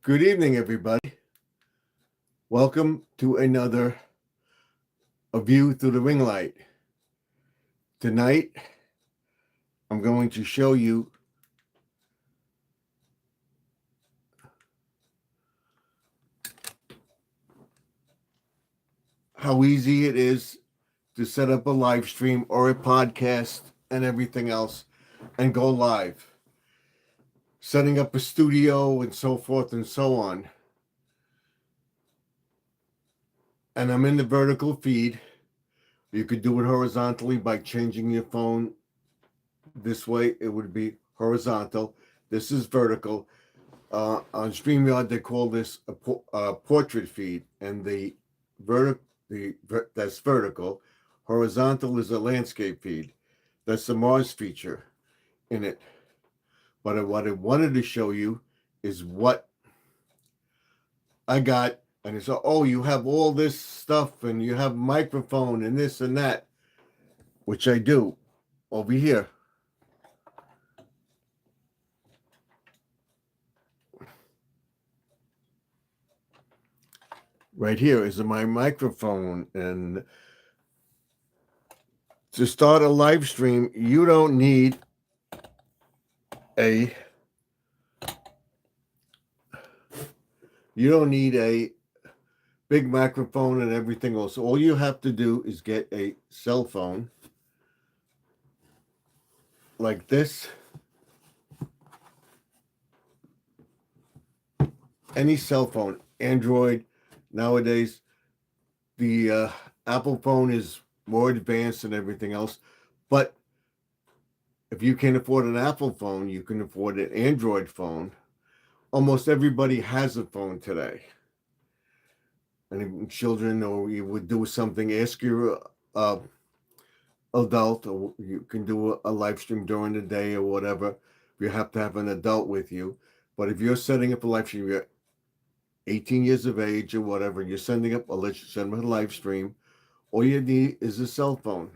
Good evening, everybody. Welcome to another A View Through the Ring Light. Tonight, I'm going to show you how easy it is to set up a live stream or a podcast and everything else and go live. Setting up a studio and so forth and so on. And I'm in the vertical feed. You could do it horizontally by changing your phone this way. It would be horizontal. This is vertical. On StreamYard, they call this a portrait feed, and that's vertical. Horizontal is a landscape feed. That's the Mars feature in it. But what I wanted to show you is what I got. And it's, oh, you have all this stuff, and you have microphone and this and that, which I do over here. Right here is my microphone. And to start a live stream, you don't need a big microphone and everything else. All you have to do is get a cell phone like this. Any cell phone, Android. Nowadays, the Apple phone is more advanced and everything else. But if you can't afford an Apple phone, you can afford an Android phone. Almost everybody has a phone today. And even children, or you would do something, ask your adult, or you can do a live stream during the day or whatever. You have to have an adult with you. But if you're setting up a live stream, you're 18 years of age or whatever, you're sending up a live stream, all you need is a cell phone.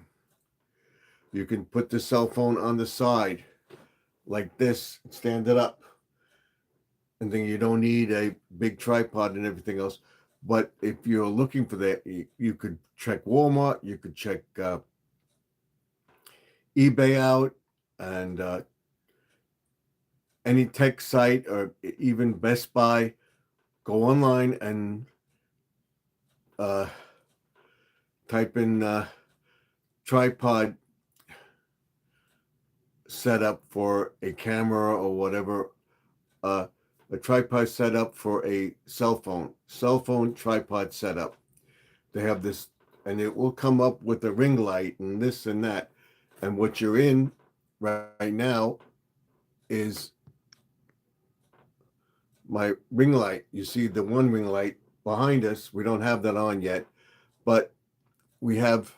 You can put the cell phone on the side like this, stand it up. And then you don't need a big tripod and everything else. But if you're looking for that, you could check Walmart, you could check eBay out, and any tech site, or even Best Buy. Go online and type in tripod setup for a camera or whatever. A tripod setup for a cell phone tripod setup. They have this, and it will come up with a ring light and this and that. And what you're in right now is my ring light. You see the one ring light behind us. We don't have that on yet, but we have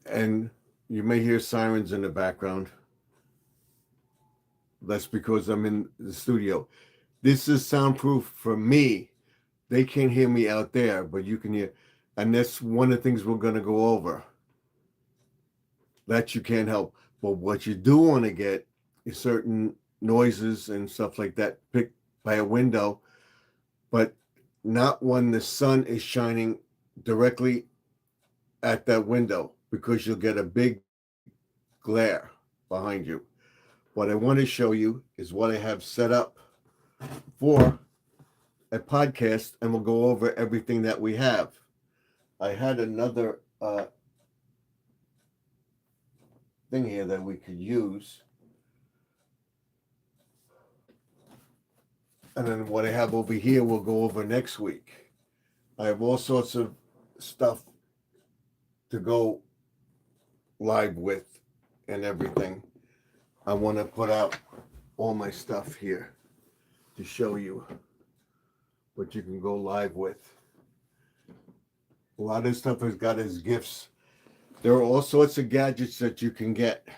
and you may hear sirens in the background. That's because I'm in the studio. This is soundproof for me. They can't hear me out there, but you can hear. And that's one of the things we're going to go over. That you can't help. But what you do want to get is certain noises and stuff like that picked by a window, but not when the sun is shining directly at that window, because you'll get a big glare behind you. What I want to show you is what I have set up for a podcast, and we'll go over everything that we have. I had another thing here that we could use. And then what I have over here, we'll go over next week. I have all sorts of stuff to go live with and everything. I want to put out all my stuff here to show you what you can go live with. A lot of stuff has got as gifts. There are all sorts of gadgets that you can get.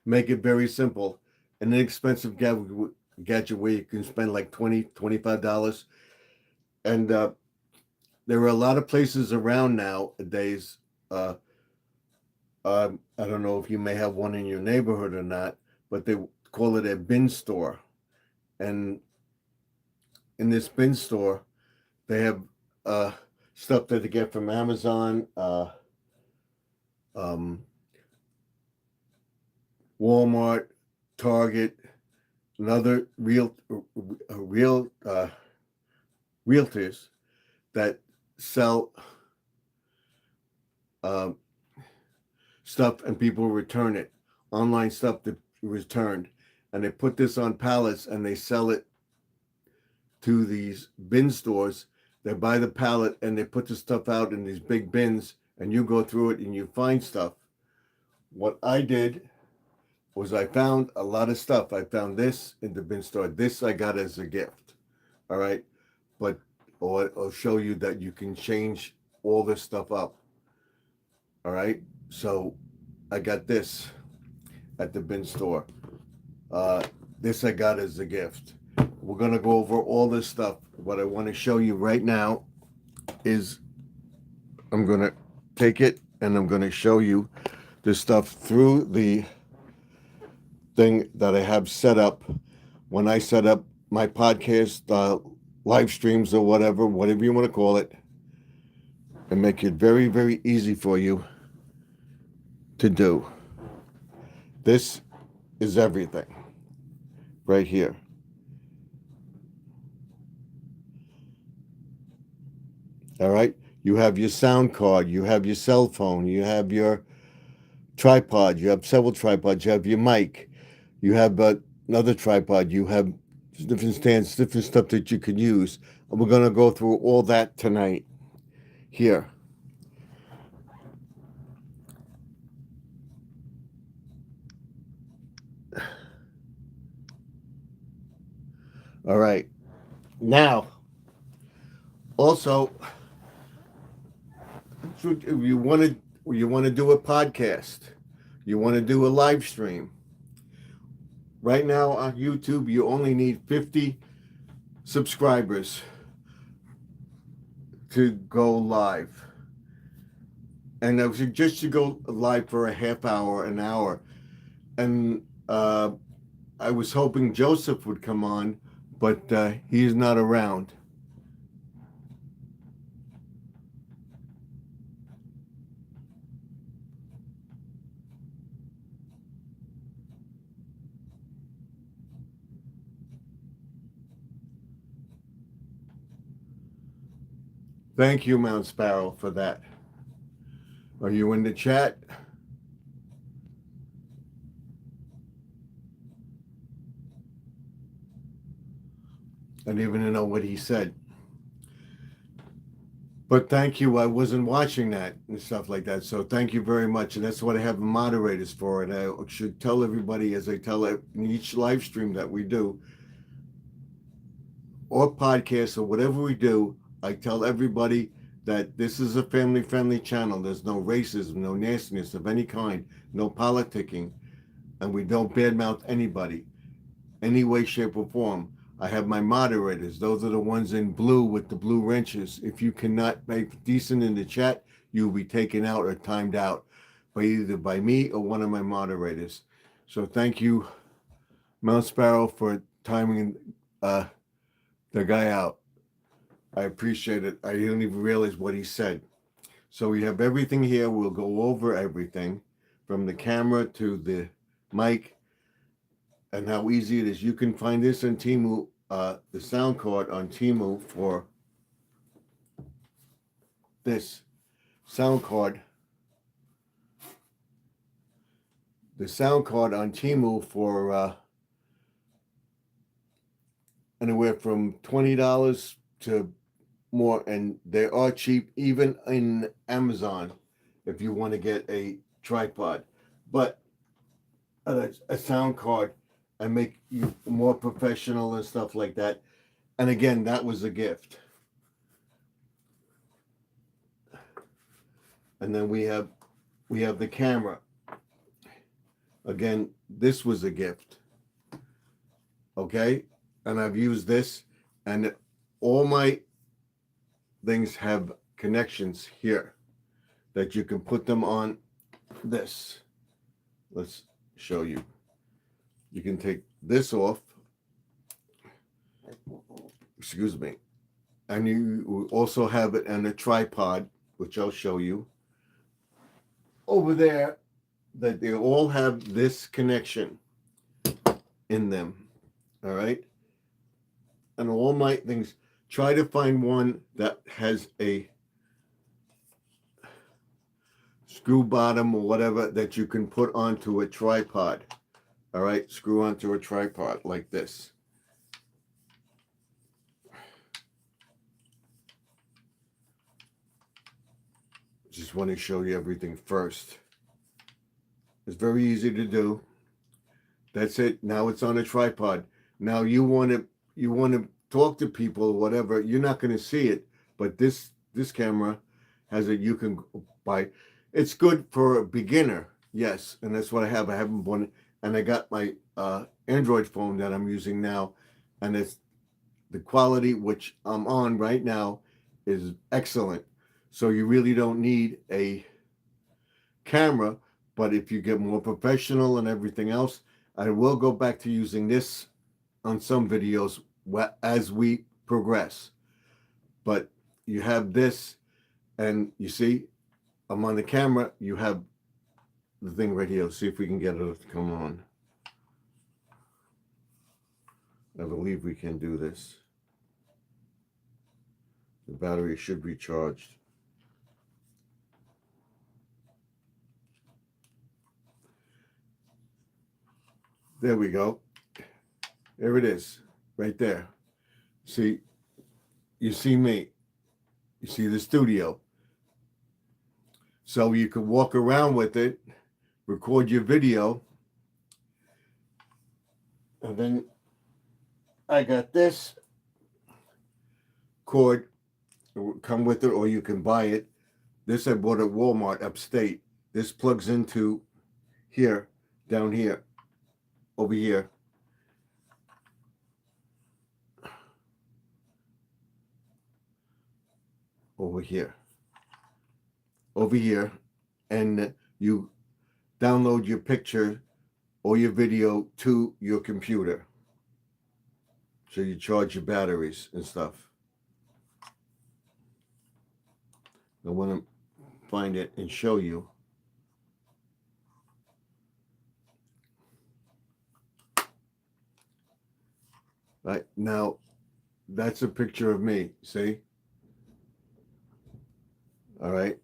Make it very simple. And an inexpensive gadget where you can spend like $20, $25. And there are a lot of places around nowadays. Uh, I don't know if you may have one in your neighborhood or not, but they call it a bin store. And in this bin store, they have uh, stuff that they get from Amazon, um, Walmart, Target, and other real realtors that sell uh, stuff, and people return it. Online stuff that returned, and they put this on pallets and they sell it to these bin stores. They buy the pallet and they put the stuff out in these big bins, and you go through it and you find stuff. What I did was I found a lot of stuff. I found this in the bin store. This I got as a gift. All right. But I'll show you that you can change all this stuff up. All right. So I got this at the bin store. This I got as a gift. We're going to go over all this stuff. What I want to show you right now is I'm going to take it and I'm going to show you this stuff through the thing that I have set up when I set up my podcast live streams or whatever you want to call it, and make it very, very easy for you to do. This is everything right here. All right. You have your sound card, you have your cell phone, you have your tripod, you have several tripods, you have your mic, you have another tripod, you have different stands, different stuff that you can use. And we're going to go through all that tonight here. All right. Now, also, if you want to do a podcast, you want to do a live stream. Right now on YouTube, you only need 50 subscribers to go live. And I would suggest you go live for a half hour, an hour. And I was hoping Joseph would come on, but he's not around. Thank you, Mount Sparrow, for that. Are you in the chat? I didn't even know what he said. But thank you. I wasn't watching that and stuff like that. So thank you very much. And that's what I have moderators for. And I should tell everybody, as I tell in each live stream that we do, or podcast, or whatever we do, I tell everybody that this is a family-friendly channel. There's no racism, no nastiness of any kind, no politicking, and we don't badmouth anybody, any way, shape, or form. I have my moderators. Those are the ones in blue with the blue wrenches. If you cannot make decent in the chat, you'll be taken out or timed out by either by me or one of my moderators. So thank you, Mount Sparrow, for timing the guy out. I appreciate it. I didn't even realize what he said. So we have everything here. We'll go over everything from the camera to the mic and how easy it is. You can find this on Temu, the sound card on Temu for this sound card. The sound card on Temu for anywhere from $20 to more, and they are cheap even in Amazon if you want to get a tripod. But a sound card and make you more professional and stuff like that. And again, that was a gift. And then we have the camera. Again, this was a gift. okay? And I've used this, and all my things have connections here that you can put them on this. Let's show you. You can take this off, excuse me, and you also have it on a tripod, which I'll show you over there, that they all have this connection in them. All right. And all my things, try to find one that has a screw bottom or whatever that you can put onto a tripod. All right. Screw onto a tripod like this. Just want to show you everything first. It's very easy to do. That's it. Now it's on a tripod. Now you want to talk to people or whatever. You're not going to see it, but this camera has it. You can buy. It's good for a beginner, yes, and that's what I have. I haven't bought, and I got my Android phone that I'm using now, and it's the quality which I'm on right now is excellent. So you really don't need a camera, but if you get more professional and everything else, I will go back to using this on some videos as we progress. But you have this, and you see, I'm on the camera. You have the thing right here. Let's see if we can get it to come on. I believe we can do this. The battery should be charged. There we go. There it is, right there. See, you see me. You see the studio. So you can walk around with it, record your video. And then I got this cord, come with it, or you can buy it. This I bought at Walmart upstate. This plugs into here, down here, over here. Over here. Over here. And you download your picture or your video to your computer. So you charge your batteries and stuff. I want to find it and show you. Right now, that's a picture of me. See? All right.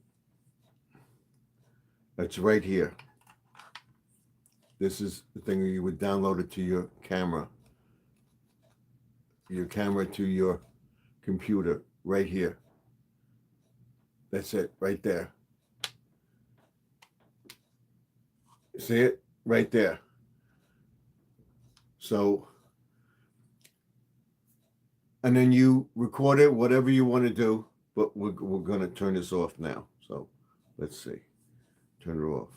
That's right here. This is the thing you would download it to your camera. Your camera to your computer right here. That's it, right there. See it? Right there. So, and then you record it, whatever you want to do, but we're going to turn this off now. So, let's see. Turn it off.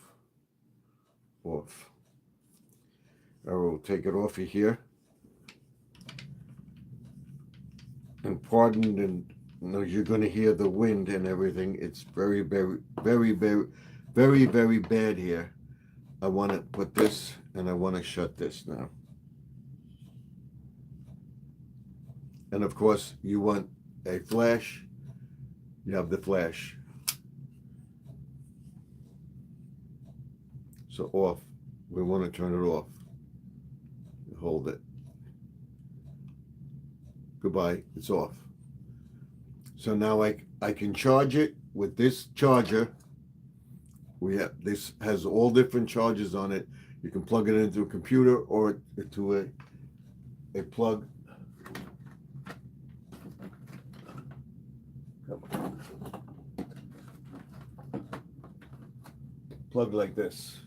Off. I will take it off of here. And pardon, and you know, you're going to hear the wind and everything. It's very, very, very, very, very, very bad here. I want to put this, and I want to shut this now. And of course, you want a flash. You have the flash. So off. We want to turn it off. Hold it. Goodbye. It's off. So now I can charge it with this charger. This has all different chargers on it. You can plug it into a computer or to a plug. Plug like this.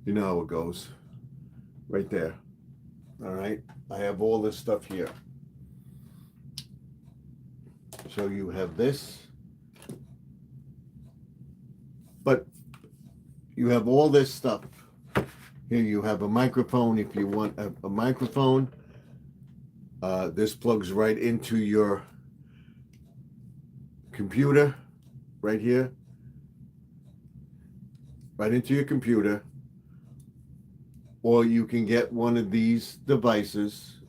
You know how it goes. Right there. All right. I have all this stuff here. So you have this. But you have all this stuff. Here you have a microphone. If you want a microphone, this plugs right into your computer, right here, right into your computer. Or you can get one of these devices,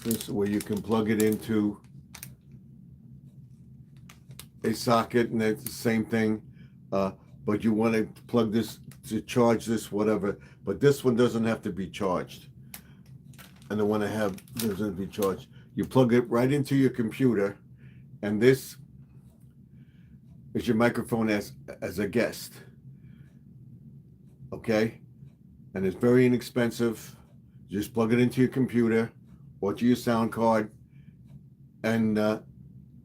this where you can plug it into a socket, and it's the same thing. But you want to plug this to charge this, whatever. But this one doesn't have to be charged. And the one I have doesn't be charged. You plug it right into your computer, and this is your microphone as a guest. Okay? And it's very inexpensive. Just plug it into your computer or to your sound card, and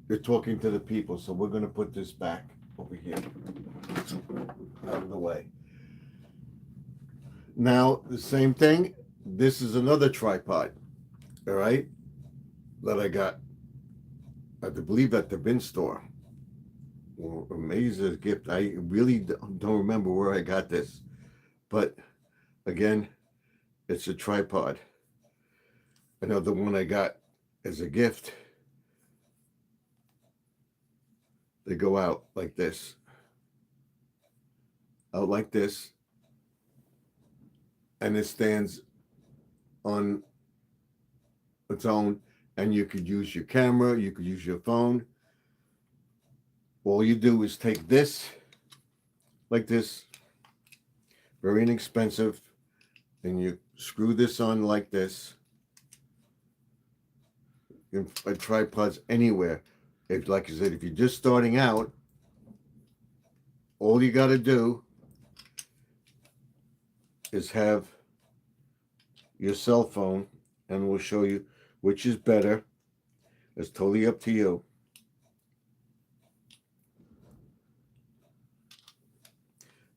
you're talking to the people. So we're going to put this back over here out of the way. Now, the same thing. This is another tripod, all right, that I got, I believe, at the bin store. Well, amazing gift. I really don't remember where I got this, but again, it's a tripod. Another one I got as a gift. They go out like this. Out like this. And it stands on its own. And you could use your camera. You could use your phone. All you do is take this, like this. Very inexpensive. And you screw this on like this. You can put tripods anywhere. If, like I said, if you're just starting out, all you got to do is have your cell phone, and we'll show you which is better. It's totally up to you.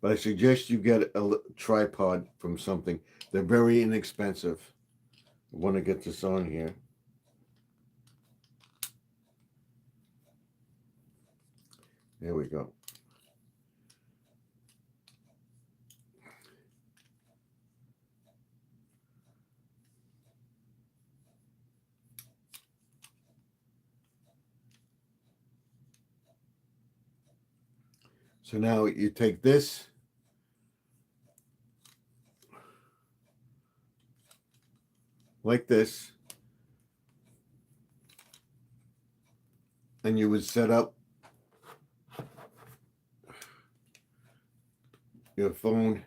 But I suggest you get a tripod from something. They're very inexpensive. I want to get this on here. There we go. So now you take this, like this, and you would set up your phone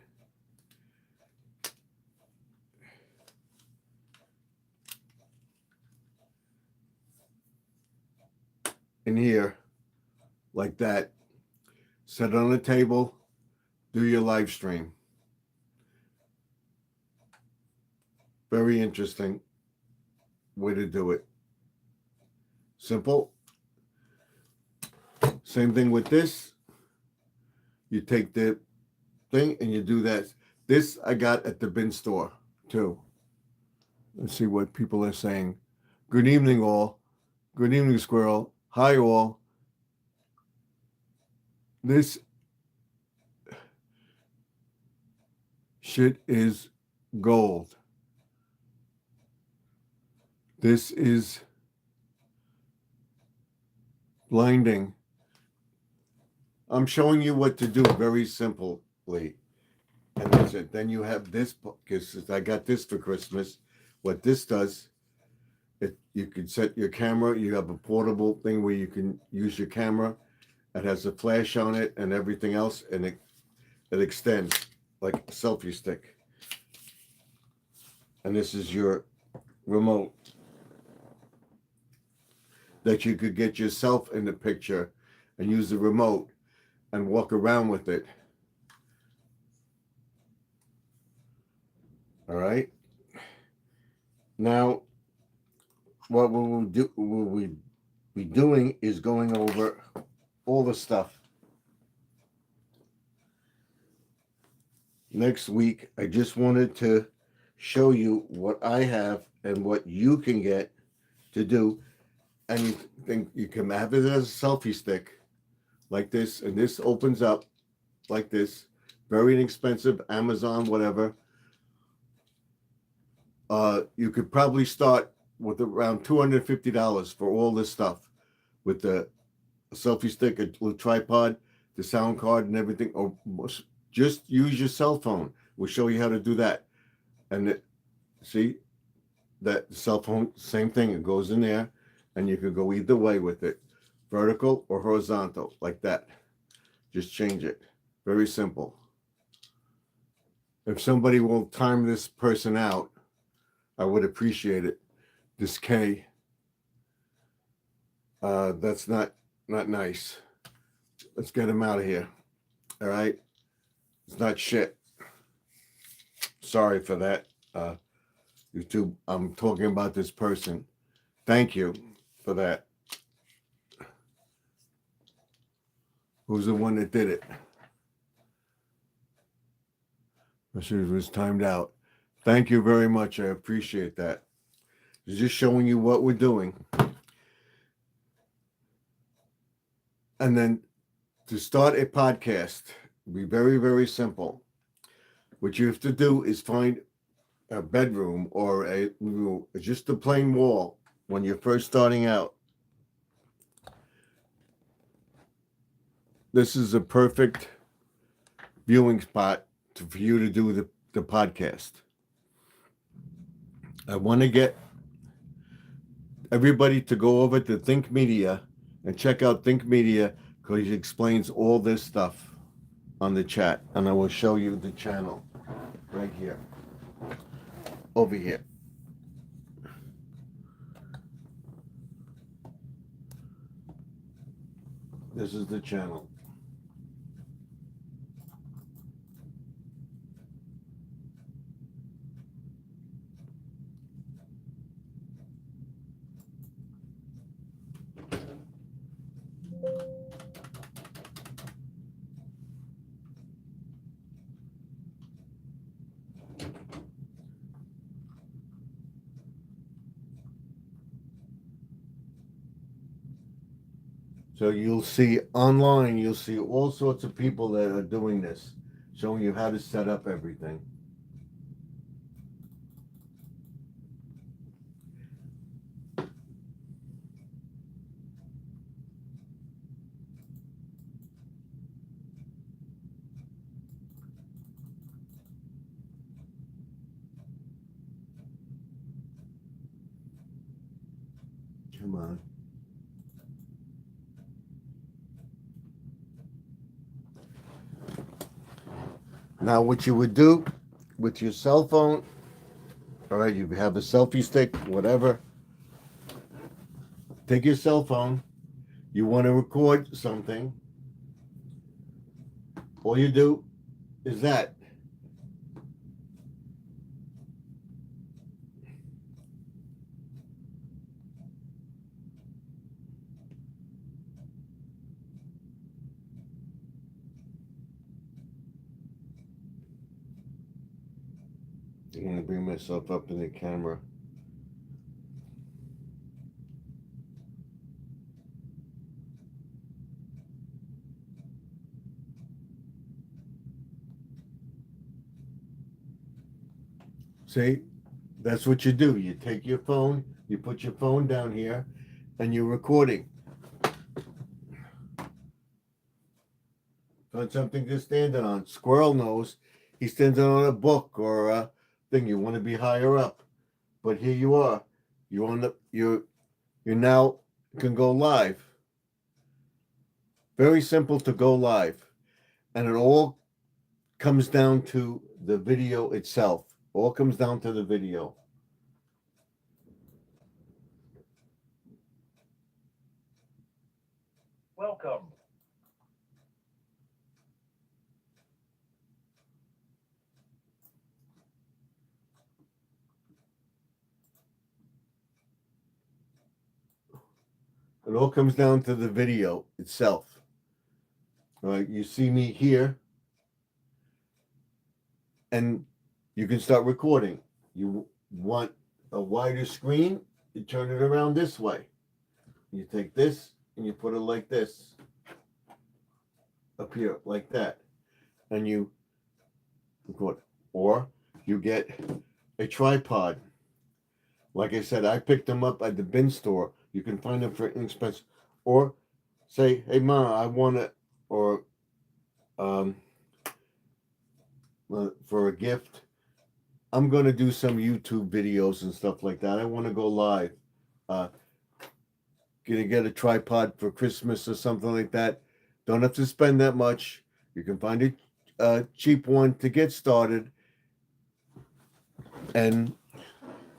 in here like that. Set it on the table, do your live stream. Very interesting way to do it. Simple. Same thing with this. You take the thing and you do that. This I got at the bin store too. Let's see what people are saying. Good evening, all. Good evening, Squirrel. Hi, all. This shit is gold. This is blinding. I'm showing you what to do very simply. And that's it. Then you have this, because I got this for Christmas. What this does, you can set your camera. You have a portable thing where you can use your camera. It has a flash on it and everything else, and it extends like a selfie stick. And this is your remote that you could get yourself in the picture and use the remote and walk around with it. All right. Now, what we'll be doing is going over all the stuff. Next week, I just wanted to show you what I have and what you can get to do. And you can have it as a selfie stick like this, and this opens up like this. very inexpensive, Amazon, whatever. You could probably start with around $250 for all this stuff, with the selfie stick, a little tripod, the sound card, and everything. Or just use your cell phone. We'll show you how to do that. And see that cell phone, same thing. It goes in there, and you can go either way with it, vertical or horizontal, like that. Just change it. Very simple. If somebody will time this person out, I would appreciate it. This K, that's not nice. Let's get him out of here. All right, it's not shit. Sorry for that, YouTube. I'm talking about this person. Thank you for that. Who's the one that did it? I should have was timed out. Thank you very much. I appreciate that. Just showing you what we're doing. And then to start a podcast, be very, very simple. What you have to do is find a bedroom or just a plain wall when you're first starting out. This is a perfect viewing spot for you to do the podcast. I want to get everybody to go over to Think Media and check out Think Media, because he explains all this stuff on the chat. And I will show you the channel right here. Over here. This is the channel. So you'll see online, you'll see all sorts of people that are doing this, showing you how to set up everything. Come on. Now, what you would do with your cell phone, all right, you have a selfie stick, whatever. Take your cell phone. You want to record something. All you do is that. I'm going to bring myself up in the camera. See, that's what you do. You take your phone, you put your phone down here, and you're recording. Find something to stand it on. Squirrel knows he stands it on a book or a thing. You want to be higher up, but here you are. You now can go live. Very simple to go live, and it all comes down to the video itself. All comes down to the video. Welcome. It all comes down to the video itself. All right, you see me here, and you can start recording. You want a wider screen, you turn it around this way. You take this and you put it like this, up here, like that. And you or you get a tripod. Like I said, I picked them up at the bin store. You can find them for inexpensive. Or say, hey, Ma, I want to, or um, for a gift, I'm going to do some YouTube videos and stuff like that. I want to go live. Uh, Gonna get a tripod for Christmas or something like that. Don't have to spend that much. You can find a cheap one to get started, and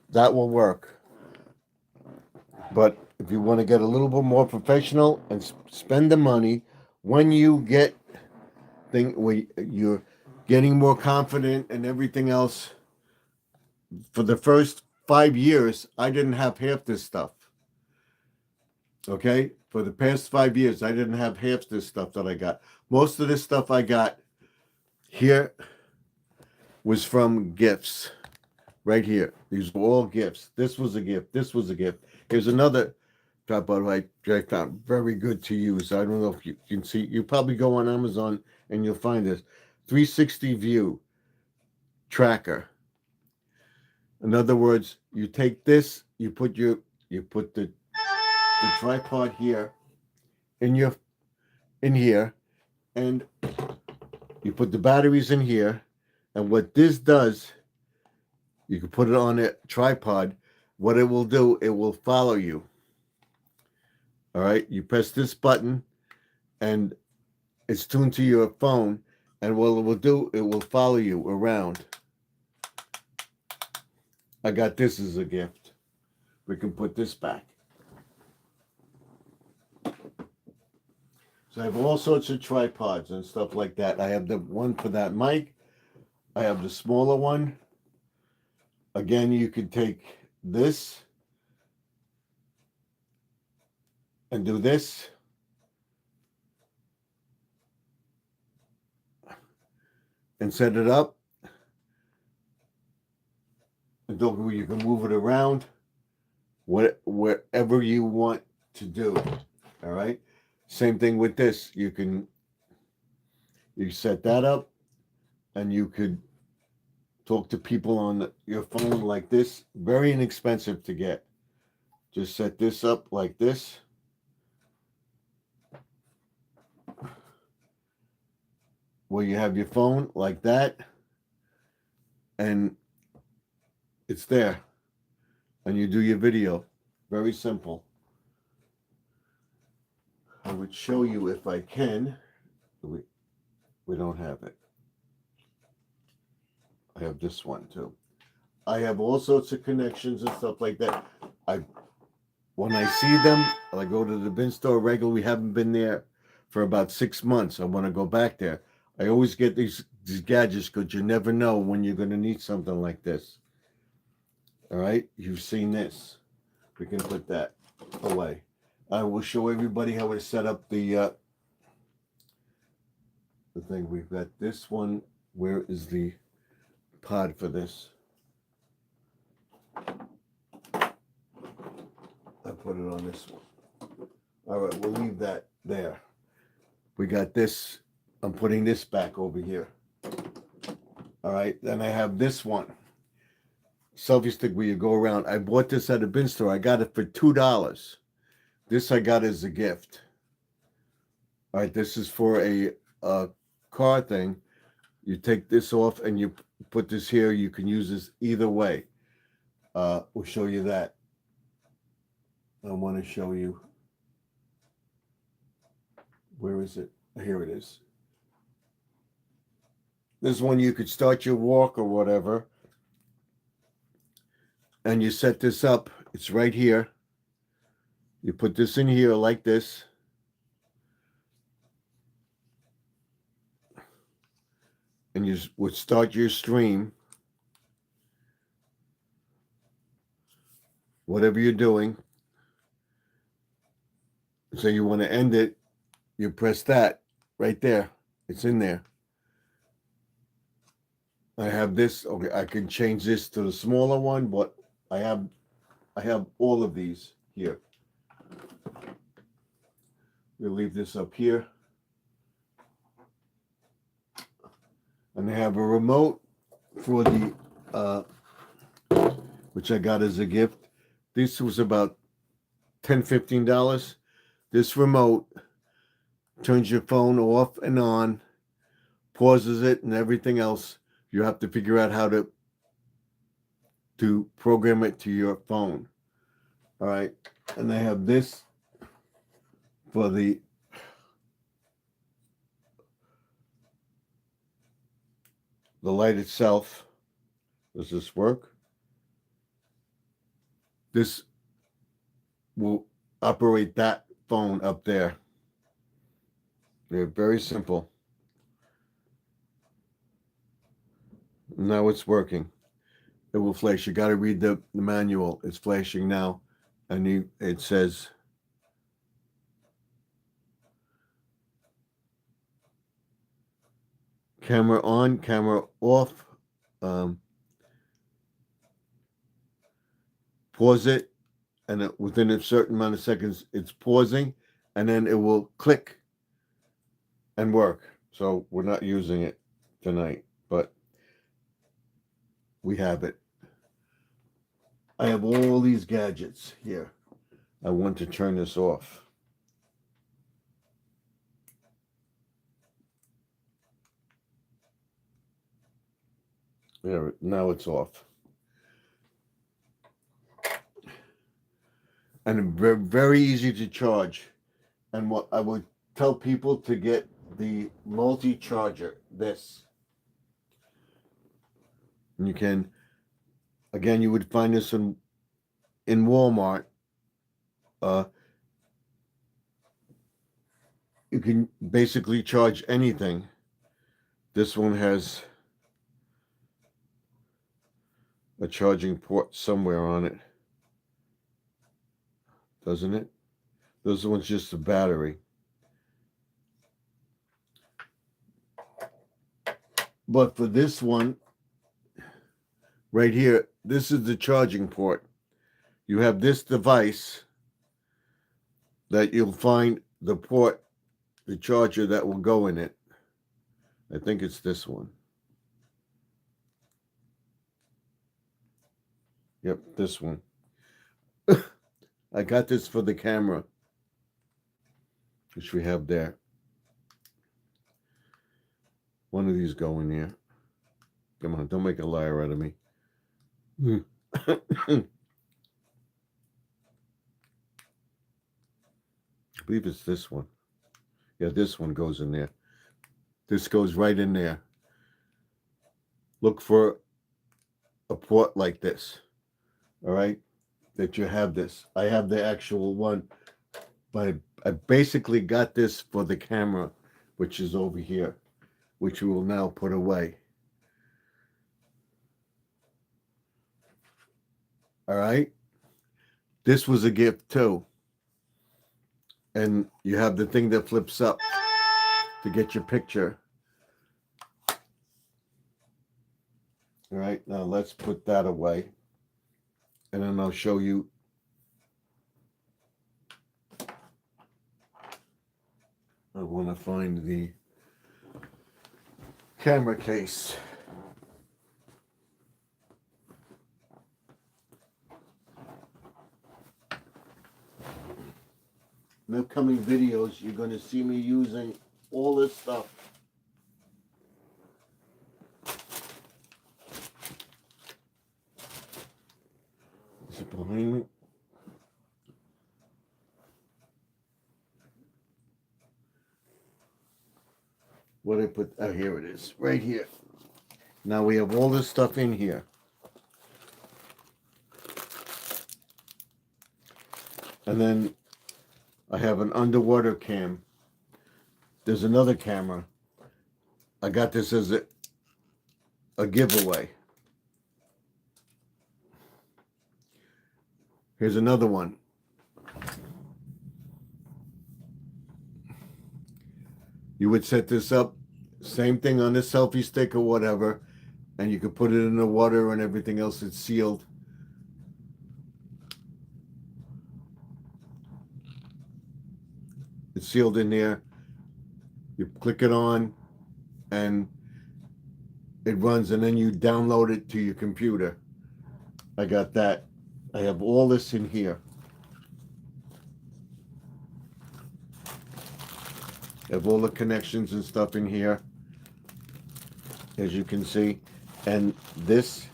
that will work. But if you want to get a little bit more professional and spend the money, when you get when you're getting more confident and everything else, for the first 5 years, I didn't have half this stuff. Okay? For the past 5 years, I didn't have half this stuff that I got. Most of this stuff I got here was from gifts. Right here. These were all gifts. This was a gift. This was a gift. Here's another tripod I found very good to use. I don't know if you can see. You probably go on Amazon and you'll find this 360 view tracker. In other words, you take this, you put the tripod here in here, and you put the batteries in here, and what this does, you can put it on a tripod. What it will do, it will follow you. All right, you press this button, and it's tuned to your phone, and what it will do, it will follow you around. I got this as a gift. We can put this back. So I have all sorts of tripods and stuff like that. I have the one for that mic. I have the smaller one. Again, you could take this and do this. And set it up. And you can move it around wherever you want to do. All right. Same thing with this. You set that up, and you could talk to people on your phone like this. Very inexpensive to get. Just set this up like this. Where you have your phone like that, and it's there, and you do your video. Very simple. I would show you if I can. We don't have it. I have this one too. I have all sorts of connections and stuff like that. When I see them, I go to the bin store regularly. We haven't been there for about 6 months. I want to go back there. I always get these gadgets because you never know when you're going to need something like this. All right, you've seen this. We can put that away. I will show everybody how to set up the thing. We've got this one. Where is the pod for this? I put it on this one. All right, we'll leave that there. We got this. I'm putting this back over here. All right, then I have this one. Selfie stick where you go around. I bought this at a bin store. I got it for $2. This I got as a gift. All right, this is for a car thing. You take this off and you put this here. You can use this either way. We'll show you that. I want to show you. Where is it? Here it is. This one you could start your walk or whatever. And you set this up. It's right here. You put this in here like this. And you would start your stream. Whatever you're doing. So you want to end it. You press that right there. It's in there. I have this. Okay, I can change this to the smaller one, but I have all of these here. We'll leave this up here. And I have a remote for the which I got as a gift. This was about $10-15. This remote turns your phone off and on, pauses it, and everything else. You have to figure out how to program it to your phone. All right, and I have this for the light itself. Does this work? This will operate that phone up there. They're very simple. Now it's working. It will flash. You got to read the manual. It's flashing now, and it says camera on, camera off. Pause it, and within a certain amount of seconds, it's pausing, and then it will click and work. So we're not using it tonight, but we have it. I have all these gadgets here. I want to turn this off. There, now it's off. And very, very easy to charge. And what I would tell people to get the multi-charger, this. And you can, again, you would find this in Walmart. You can basically charge anything. This one has a charging port somewhere on it, doesn't it? This one's just a battery. But for this one, right here, this is the charging port. You have this device that you'll find the port, the charger that will go in it. I think it's this one. Yep, this one. I got this for the camera, which we have there. One of these go in there. Come on, don't make a liar out of me. I believe it's this one. Yeah, this one goes in there. This goes right in there. Look for a port like this. All right? That you have this. I have the actual one, but I basically got this for the camera, which is over here, which we will now put away. All right? This was a gift too. And you have the thing that flips up to get your picture. All right, now let's put that away. And then I'll show you. I want to find the camera case. In upcoming videos, you're going to see me using all this stuff. Is it behind me? What did I put? Oh, here it is, right here. Now we have all this stuff in here. And then I have an underwater cam. There's another camera. I got this as a giveaway. Here's another one. You would set this up, same thing on this selfie stick or whatever, and you could put it in the water and everything else. It's sealed. It's sealed in there. You click it on, and it runs, and then you download it to your computer. I got that. I have all this in here. I have all the connections and stuff in here, as you can see. And this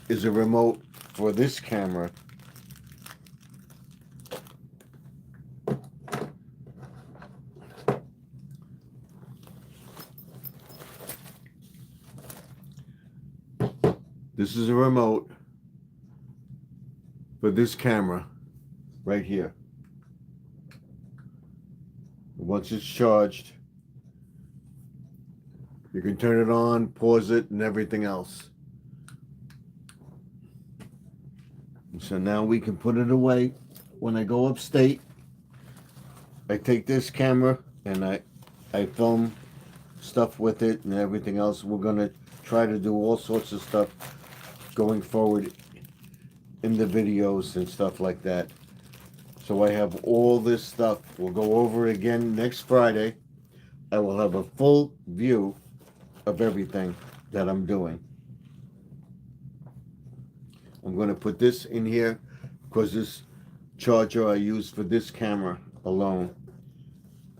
is a remote for this camera. This is a remote for this camera right here. Once it's charged, you can turn it on, pause it, and everything else. And so now we can put it away. When I go upstate, I take this camera and I film stuff with it and everything else. We're going to try to do all sorts of stuff going forward in the videos and stuff like that. So I have all this stuff. We'll go over it again next Friday. I will have a full view of everything that I'm doing. I'm going to put this in here because this charger I use for this camera alone.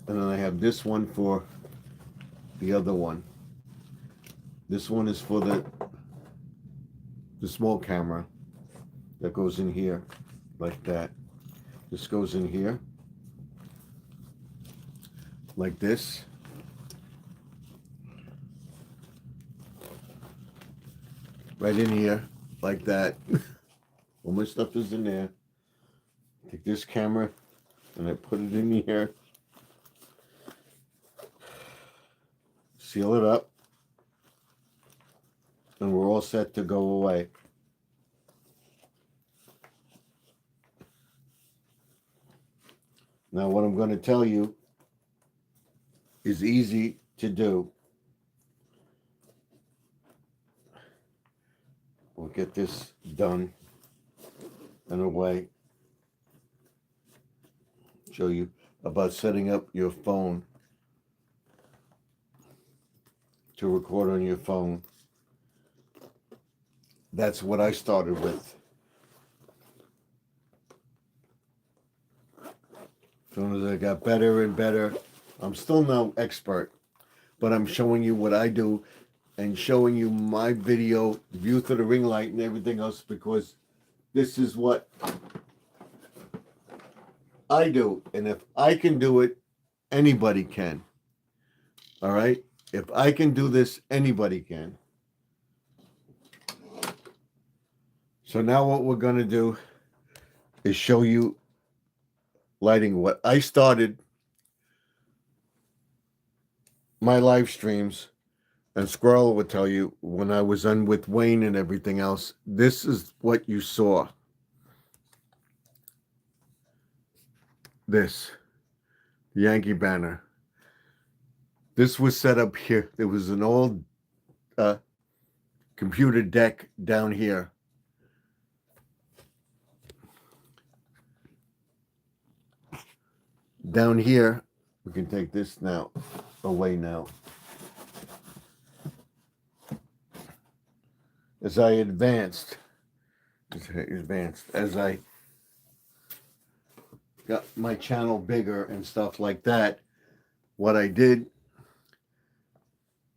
And then I have this one for the other one. This one is for the small camera that goes in here like that. This goes in here like this. Right in here like that. All my stuff is in there. Take this camera and I put it in here. Seal it up. And we're all set to go away. Now what I'm going to tell you is easy to do. We'll get this done and away. Show you about setting up your phone to record on your phone. That's what I started with. As soon as I got better and better, I'm still no expert, but I'm showing you what I do and showing you my video view through the ring light and everything else, because this is what I do. And if I can do it, anybody can. All right? If I can do this, anybody can. So now what we're going to do is show you lighting. What I started my live streams, and Squirrel would tell you, when I was on with Wayne and everything else, this is what you saw. This Yankee banner. This was set up here. There was an old computer deck down here. Down here, we can take this now away now. As I advanced, as I got my channel bigger and stuff like that, what I did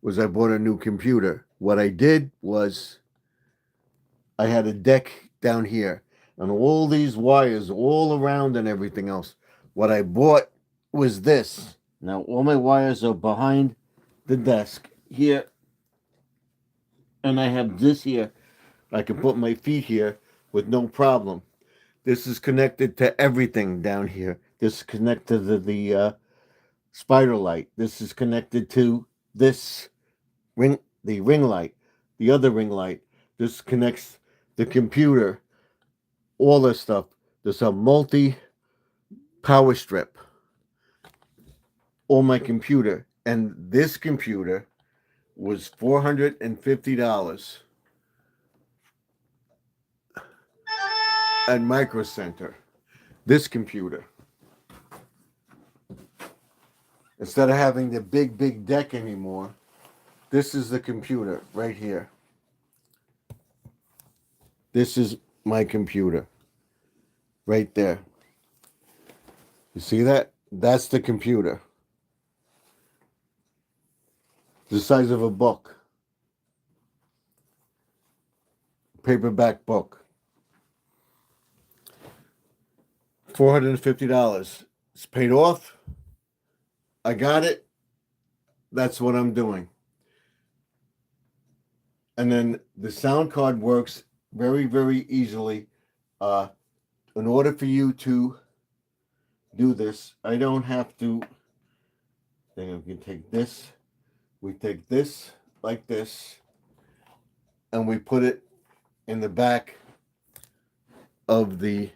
was I bought a new computer. What I did was I had a deck down here and all these wires all around and everything else. What I bought was this. Now all my wires are behind the desk here, and I have this here. I can put my feet here with no problem. This is connected to everything down here. This is connected to the spider light. This is connected to this ring, the ring light, the other ring light. This connects the computer, all this stuff. There's a multi power strip on my computer, and this computer was $450 at Micro Center. This computer, instead of having the big deck anymore, This is the computer right here. This is my computer right there. You see that? That's the computer. The size of a book. Paperback book. $450. It's paid off. I got it. That's what I'm doing. And then the sound card works very, very easily. In order for you to do this, I don't have to. Then we can take this. We take this like this, and we put it in the back of the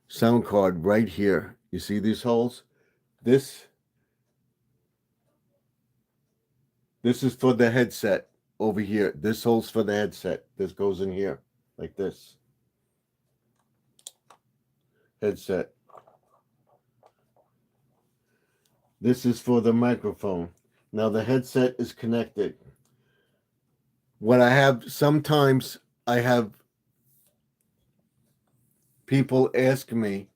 sound card right here. You see these holes? This is for the headset over here. This hole's for the headset. This goes in here like this. Headset. This is for the microphone. Now the headset is connected. What I have, sometimes I have people ask me,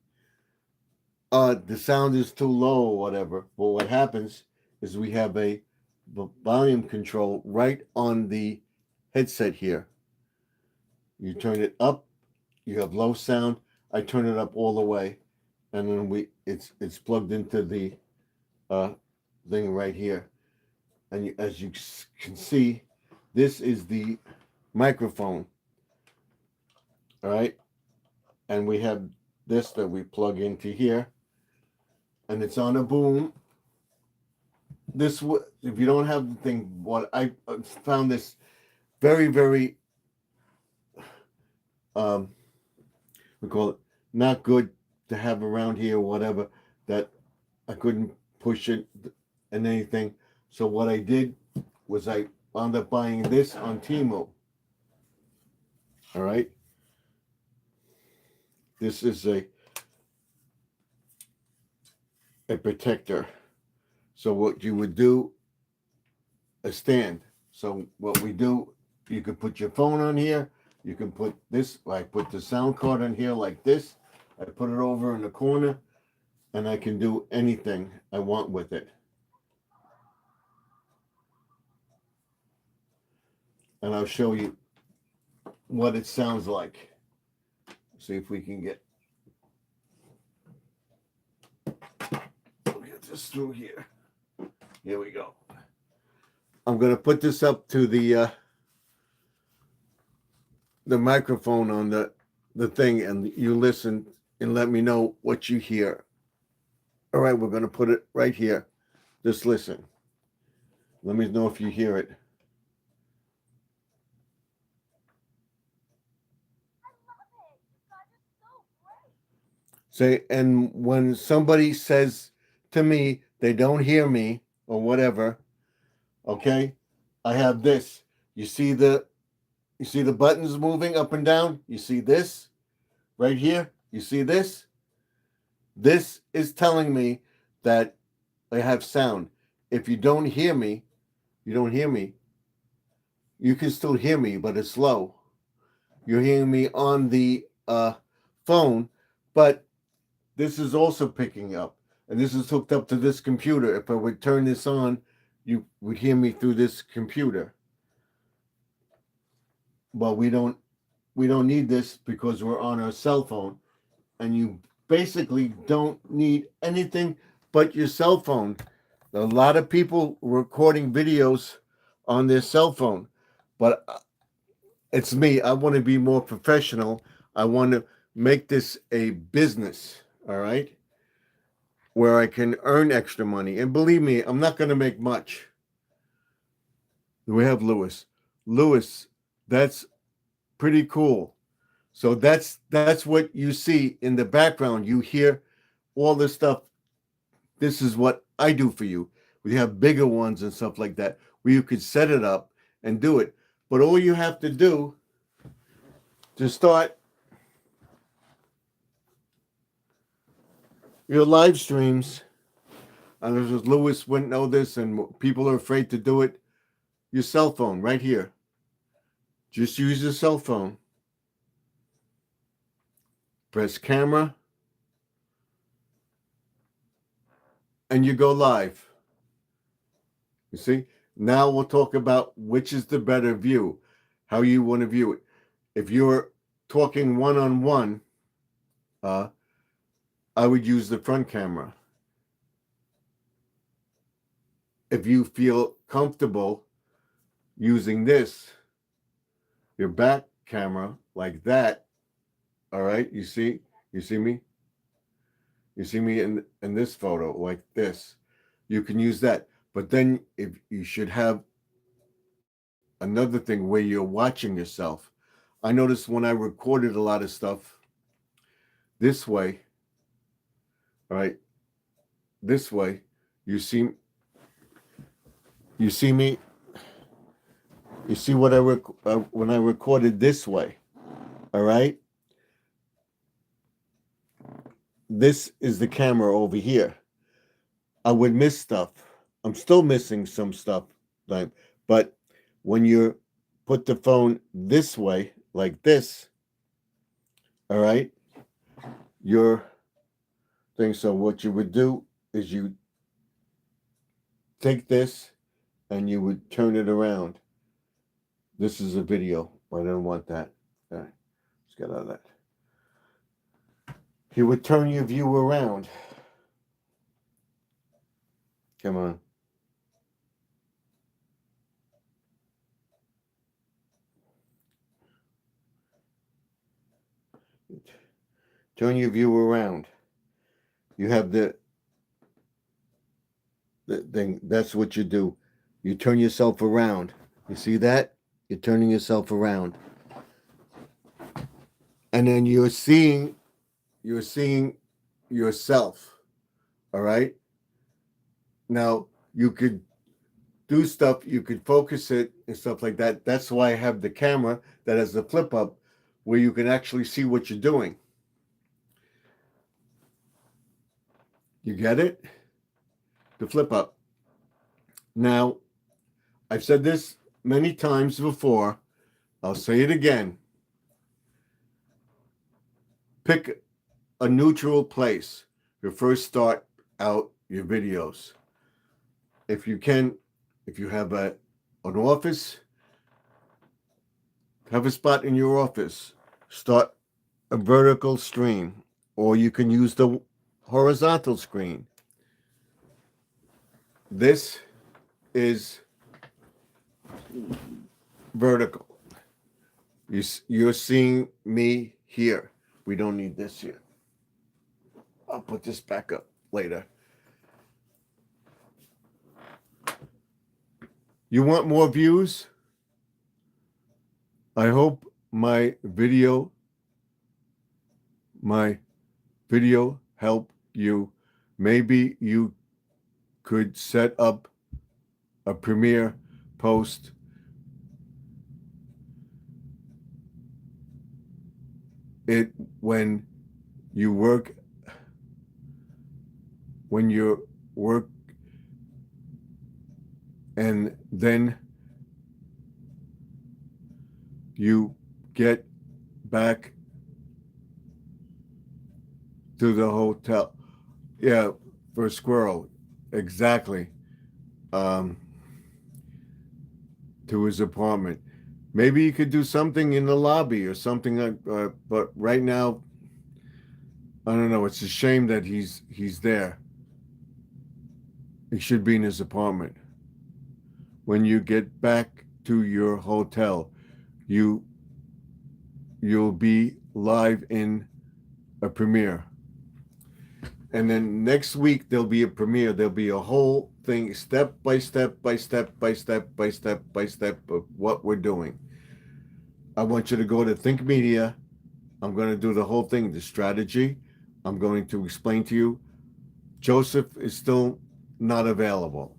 the sound is too low or whatever. Well, what happens is we have a volume control right on the headset here. You turn it up, you have low sound. I turn it up all the way, and then it's plugged into the thing right here. And as you can see, this is the microphone. All right, and we have this that we plug into here, and it's on a boom. This, if you don't have the thing, what I found this very, very we call it not good to have around here or whatever, that I couldn't push it and anything. So what I did was I wound up buying this on Temu. All right. This is a protector. So what you would do, a stand. So what we do, you can put your phone on here. You can put this, I put the sound card on here like this. I put it over in the corner, and I can do anything I want with it. And I'll show you what it sounds like. See if we can get this through here. Here we go. I'm going to put this up to the microphone on the thing, and you listen and let me know what you hear. All right, we're going to put it right here. Just listen. Let me know if you hear it. Say, and when somebody says to me they don't hear me or whatever, okay, I have this. You see the buttons moving up and down? You see this right here? You see this? This is telling me that I have sound. If you don't hear me, you don't hear me. You can still hear me, but it's low. You're hearing me on the phone, but this is also picking up. And this is hooked up to this computer. If I would turn this on, you would hear me through this computer. But we don't need this because we're on our cell phone, and you basically don't need anything but your cell phone. A lot of people recording videos on their cell phone, but it's me. I want to be more professional. I want to make this a business, all right, where I can earn extra money. And believe me, I'm not going to make much. We have Lewis. Lewis, that's pretty cool. So that's what you see in the background. You hear all this stuff. This is what I do for you. We have bigger ones and stuff like that where you could set it up and do it. But all you have to do to start your live streams, and Lewis wouldn't know this, and people are afraid to do it. your cell phone right here. Just use your cell phone. Press camera. And you go live. You see? Now we'll talk about which is the better view, how you want to view it. If you're talking one-on-one, I would use the front camera. If you feel comfortable using this, your back camera, like that, all right, you see me? You see me in this photo, like this. You can use that. But then if you should have another thing where you're watching yourself. I noticed when I recorded a lot of stuff this way, all right, this way, you see me, you see what when I recorded this way, all right? This is the camera over here. I would miss stuff. I'm still missing some stuff, but when you put the phone this way, like this, all right, your thing. So what you would do is you take this and you would turn it around. This is a video. I don't want that. All right, let's get out of that. You would turn your view around. Come on. Turn your view around. You have the thing. That's what you do. You turn yourself around. You see that? You're turning yourself around. And then you're seeing yourself. All right? Now, you could do stuff, you could focus it and stuff like that. That's why I have the camera that has the flip up where you can actually see what you're doing. You get it? The flip up. Now, I've said this many times before. I'll say it again. Pick a neutral place to first start out your videos. If you can, if you have an office, have a spot in your office. Start a vertical screen, or you can use the horizontal screen. This is vertical. You're seeing me here. We don't need this here. I'll put this back up later. You want more views? I hope my video help you. Maybe you could set up a premiere post. It when you work and then you get back to the hotel. Yeah, for a squirrel. Exactly. To his apartment. Maybe you could do something in the lobby or something, but right now, I don't know. It's a shame that he's there. He should be in his apartment. When you get back to your hotel, you'll be live in a premiere. And then next week there'll be a premiere. There'll be a whole thing, step by step of what we're doing. I want you to go to Think Media. I'm going to do the whole thing, the strategy. I'm going to explain to you. Joseph is still not available.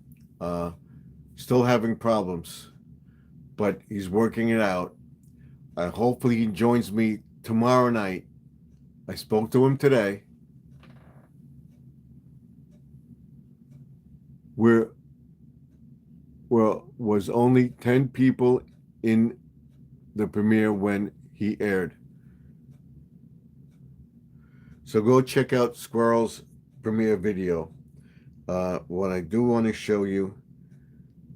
Still having problems, but he's working it out. Hopefully he joins me tomorrow night. I spoke to him today. We're was only 10 people in the premiere when he aired. So go check out Squirrel's premiere video. What I do want to show you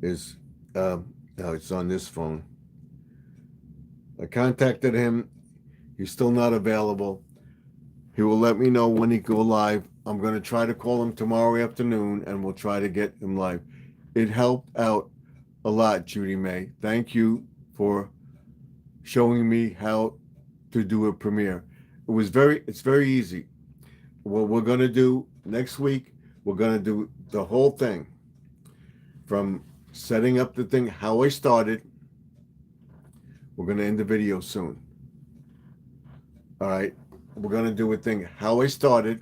is, now it's on this phone. I contacted him. He's still not available. He will let me know when he go live. I'm going to try to call him tomorrow afternoon, and we'll try to get him live. It helped out a lot, Judy May. Thank you for showing me how to do a premiere. It's very easy. What we're going to do next week, we're going to do the whole thing from setting up the thing, how I started. We're going to end the video soon. All right. We're going to do a thing, how I started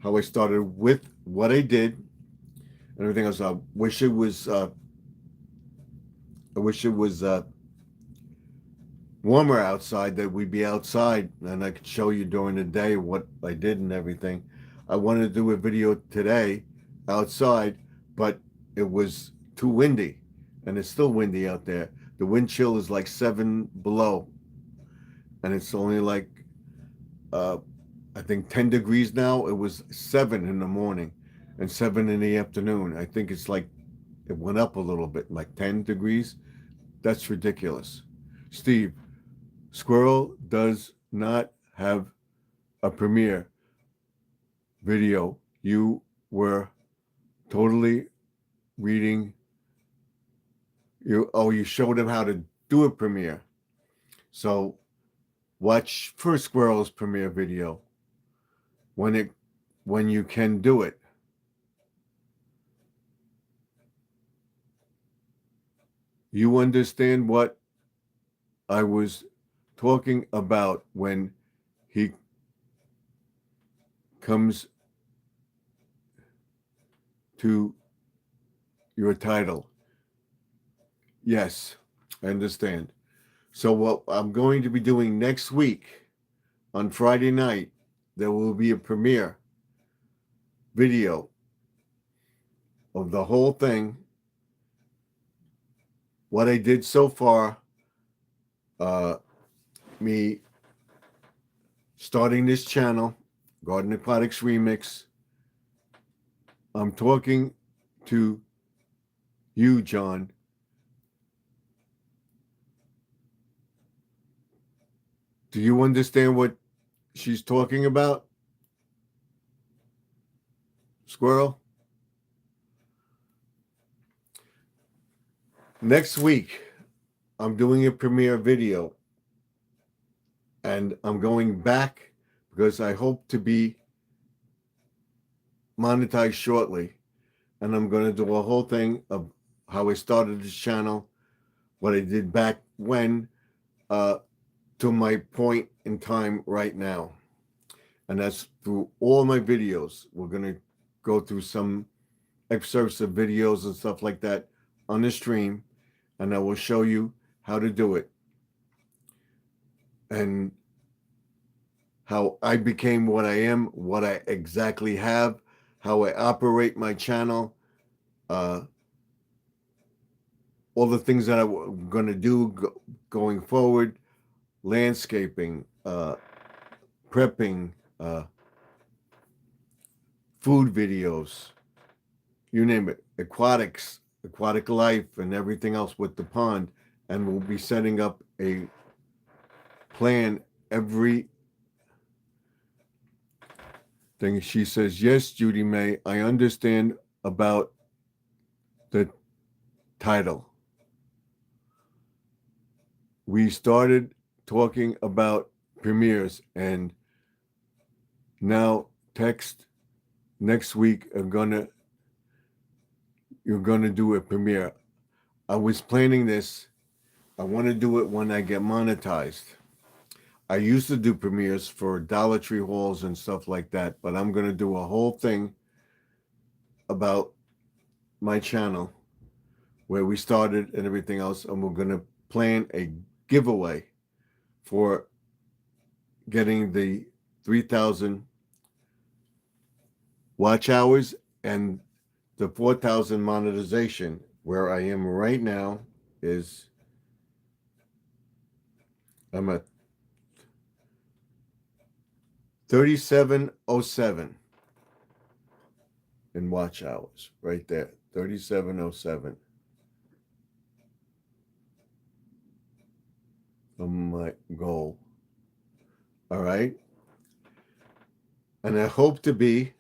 with what I did and everything else. I wish it was warmer outside, that we'd be outside and I could show you during the day what I did and everything. I wanted to do a video today outside, but it was too windy, and it's still windy out there. The wind chill is like 7 below, and it's only like I think 10 degrees now. It was 7 in the morning and 7 in the afternoon. I think it's like it went up a little bit, like 10 degrees. That's ridiculous. Steve, Squirrel does not have a premiere video. You were totally reading. You showed him how to do a premiere. So watch for Squirrel's premiere video when you can do it. You understand what I was talking about when he comes to your title. Yes, I understand. So what I'm going to be doing next week on Friday night, there will be a premiere video of the whole thing, what I did so far, me starting this channel, Garden Aquatics Remix. I'm talking to you, John. Do you understand what she's talking about, Squirrel? Next week, I'm doing a premiere video, and I'm going back because I hope to be monetized shortly, and I'm going to do a whole thing of how I started this channel, what I did back when, to my point in time right now. And that's through all my videos. We're going to go through some excerpts of videos and stuff like that on the stream, and I will show you how to do it and how I became what I am, what I exactly have, how I operate my channel, all the things that I'm going to do going forward, landscaping, prepping, food videos, you name it, aquatics, aquatic life, and everything else with the pond. And we'll be setting up a plan every thing. She says, yes, Judy May, I understand about the title. We started talking about premieres, and now text next week you're gonna do a premiere. I was planning this. I want to do it when I get monetized. I used to do premieres for Dollar Tree hauls and stuff like that, but I'm going to do a whole thing about my channel, where we started and everything else, and we're going to plan a giveaway for getting the 3,000 watch hours and the 4,000 monetization. Where I am right now is I'm at 3707 in watch hours. Right there. 3707 on my goal. All right. And I hope to be,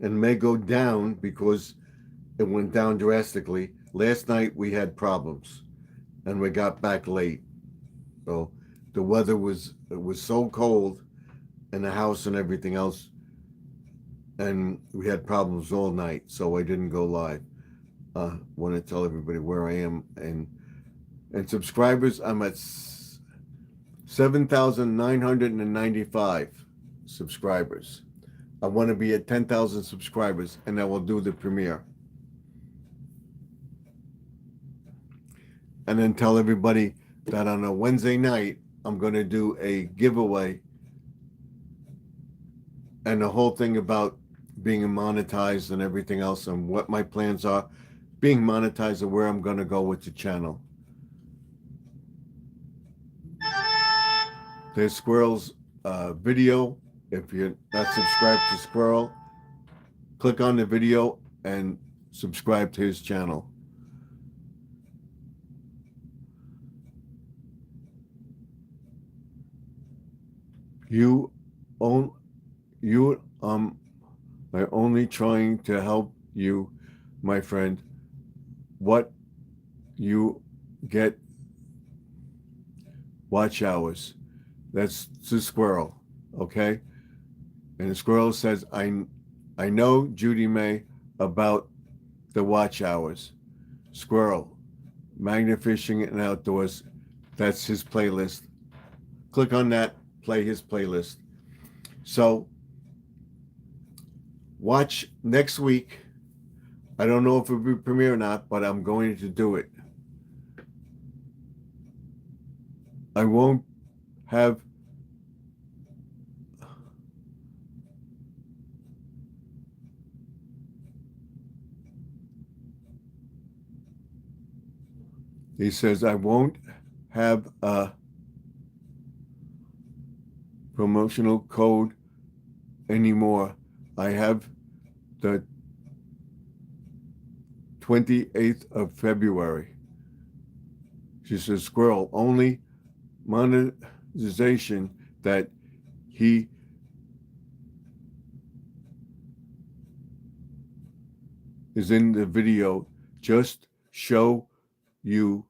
and may go down because it went down drastically. Last night we had problems and we got back late. So the weather was, it was so cold in the house and everything else, and we had problems all night, so I didn't go live. Want to tell everybody where I am, and subscribers, I'm at 7,995 subscribers. I want to be at 10,000 subscribers, and I will do the premiere. And then tell everybody that on a Wednesday night, I'm going to do a giveaway and the whole thing about being monetized and everything else, and what my plans are being monetized and where I'm going to go with the channel. There's Squirrel's video. If you're not subscribed to Squirrel, click on the video and subscribe to his channel. You I'm only trying to help you, my friend. What you get watch hours. That's the Squirrel, okay? And the Squirrel says, I know, Judy May, about the watch hours. Squirrel, magna fishing and outdoors. That's his playlist. Click on that, play his playlist. So watch next week. I don't know if it will be premiere or not, but I'm going to do it. I won't have he says I won't have a promotional code anymore. I have the 28th of February. She says, Squirrel, only monetization that he is in the video. Just show you.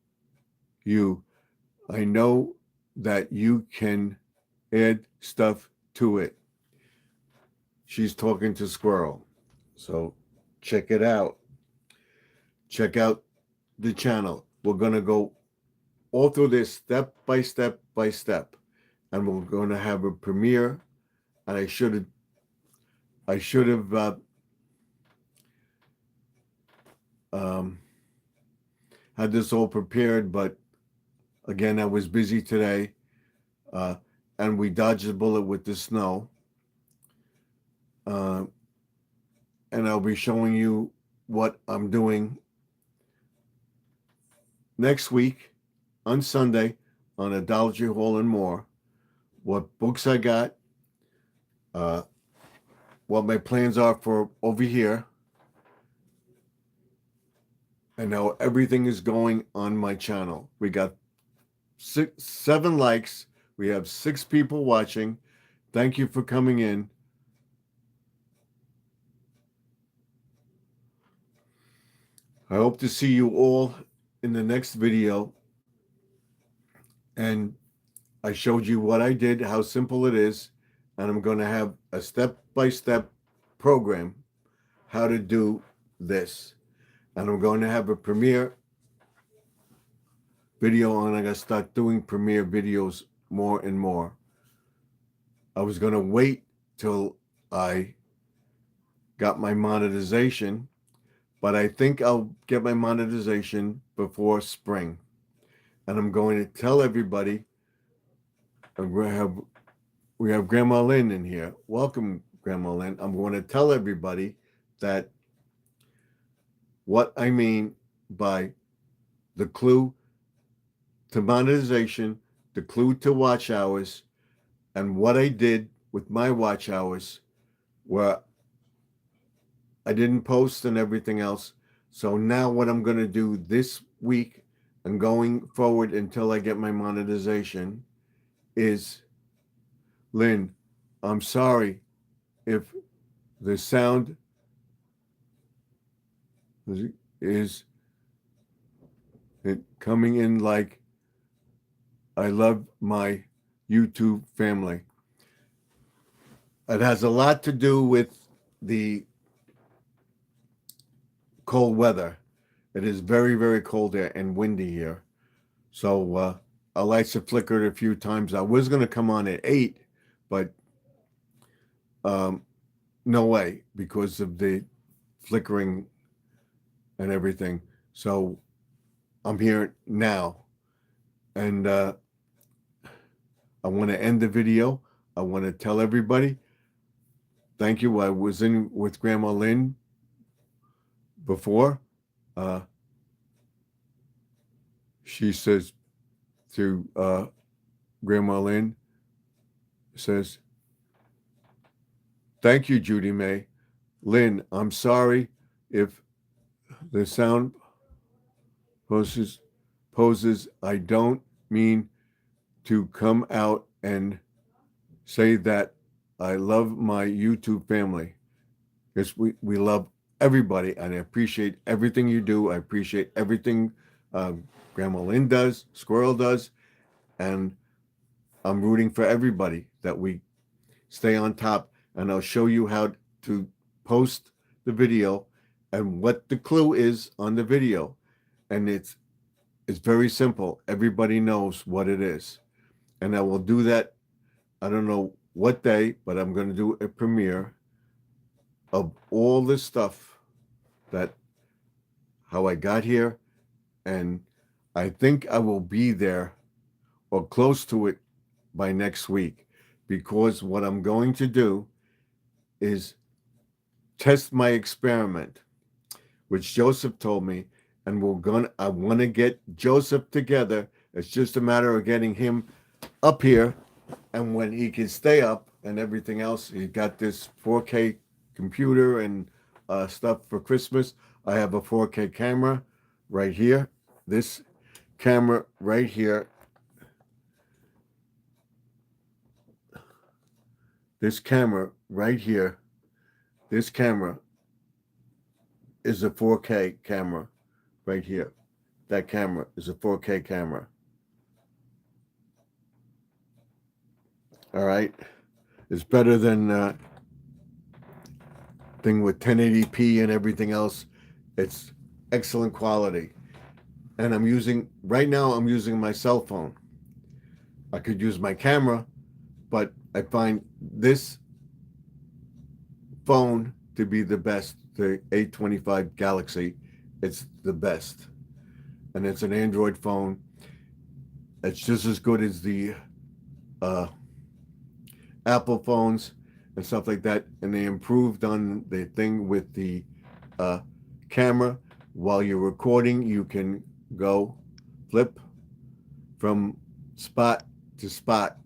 I know that you can add stuff to it. She's talking to Squirrel. So check it out. Check out the channel. We're going to go all through this step by step by step. And we're going to have a premiere. And I should have had this all prepared, but again, I was busy today, and we dodged the bullet with the snow. And I'll be showing you what I'm doing next week on Sunday on Adology Hall and more, what books I got, what my plans are for over here, and how everything is going on my channel. We got 7 likes. We have 6 people watching. Thank you for coming in. I hope to see you all in the next video. And I showed you what I did, how simple it is. And I'm going to have a step-by-step program how to do this. And I'm going to have a premiere video, and I'm going to start doing premiere videos more and more. I was going to wait till I got my monetization, but I think I'll get my monetization before spring. And I'm going to tell everybody, we have Grandma Lynn in here. Welcome, Grandma Lynn. I'm going to tell everybody that what I mean by the clue to monetization, the clue to watch hours, and what I did with my watch hours, where I didn't post and everything else. So now what I'm going to do this week and going forward until I get my monetization is, Lynn, I'm sorry if the sound is coming in like I love my YouTube family. It has a lot to do with the cold weather. It is very, very cold here and windy here. So our lights have flickered a few times. I was going to come on at 8, but no way, because of the flickering and everything. So I'm here now. And I want to end the video. I want to tell everybody, thank you. I was in with Grandma Lynn before. She says to Grandma Lynn, says, thank you, Judy May. Lynn, I'm sorry if the sound poses, I don't mean to come out and say that I love my YouTube family. Because we love everybody, and I appreciate everything you do. I appreciate everything Grandma Lynn does, Squirrel does, and I'm rooting for everybody that we stay on top. And I'll show you how to post the video and what the clue is on the video. And it's very simple. Everybody knows what it is. And I will do that. I don't know what day, but I'm going to do a premiere of all this stuff, that how I got here. And I think I will be there or close to it by next week, because what I'm going to do is test my experiment, which Joseph told me, and I want to get Joseph together. It's just a matter of getting him up here, and when he can stay up and everything else. He got this 4K computer and stuff for Christmas. I have a 4K camera right here. This camera right here. This camera right here. This camera is a 4K camera right here. That camera is a 4K camera. All right. It's better than thing with 1080p and everything else. It's excellent quality. And right now I'm using my cell phone. I could use my camera, but I find this phone to be the best, the A25 Galaxy. It's the best. And it's an Android phone. It's just as good as the Apple phones and stuff like that. And they improved on the thing with the camera. While you're recording, you can go flip from spot to spot.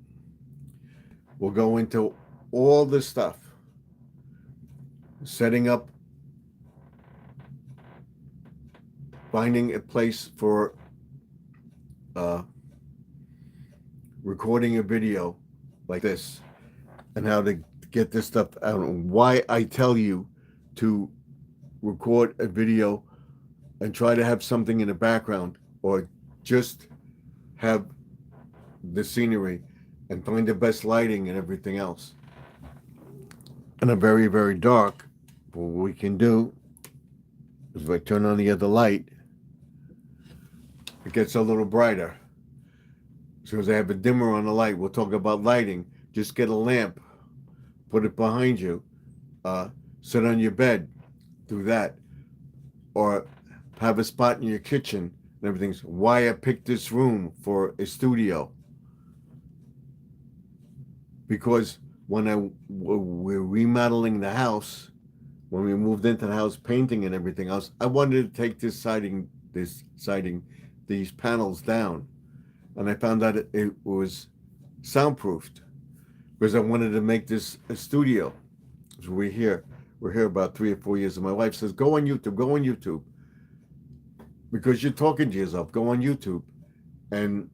We'll go into all this stuff. Setting up, finding a place for recording a video like this, and how to get this stuff. I don't know why I tell you to record a video and try to have something in the background, or just have the scenery and find the best lighting and everything else. And a very, very dark, what we can do is if I turn on the other light, it gets a little brighter. So as I have a dimmer on the light, we'll talk about lighting. Just get a lamp, put it behind you, sit on your bed, do that. Or have a spot in your kitchen and everything. Why I picked this room for a studio. Because when we're remodeling the house, when we moved into the house, painting and everything else, I wanted to take these panels down, and I found out it was soundproofed because I wanted to make this a studio. So we're here about 3 or 4 years, and my wife says, "Go on YouTube, because you're talking to yourself. Go on YouTube." And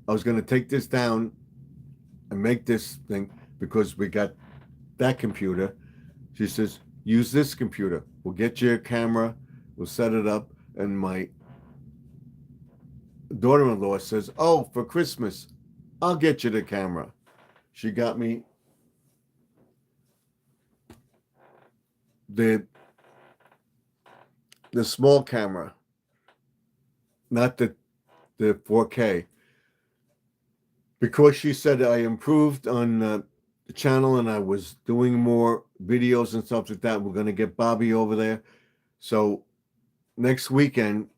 I was going to take this down and make this thing because we got that computer. She says, "Use this computer. We'll get you a camera. We'll set it up." And my daughter-in-law says, "Oh, for Christmas, I'll get you the camera." She got me the small camera, not the 4K, because she said I improved on the channel and I was doing more videos and stuff like that. We're going to get Bobby over there. So next weekend,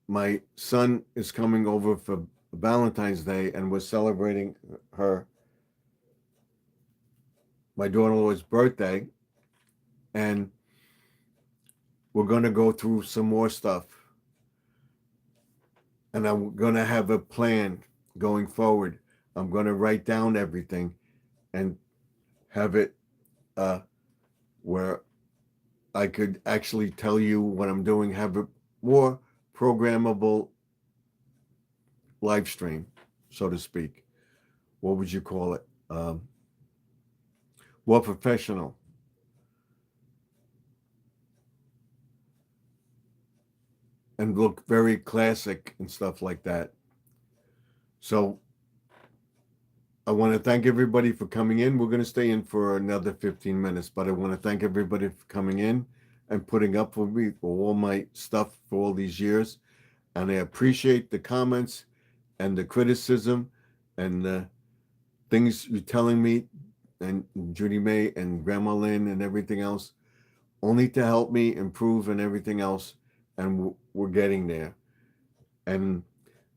my son is coming over for Valentine's Day, and we're celebrating my daughter-in-law's birthday, and we're going to go through some more stuff. And I'm going to have a plan going forward. I'm going to write down everything and have it where I could actually tell you what I'm doing, have a more programmable live stream, so to speak. What would you call it? More professional. And look very classic and stuff like that. So I want to thank everybody for coming in. We're going to stay in for another 15 minutes, but I want to thank everybody for coming in and putting up with me for all my stuff for all these years. And I appreciate the comments and the criticism and the things you're telling me, and Judy May and Grandma Lynn and everything else, only to help me improve and everything else. And we're getting there. And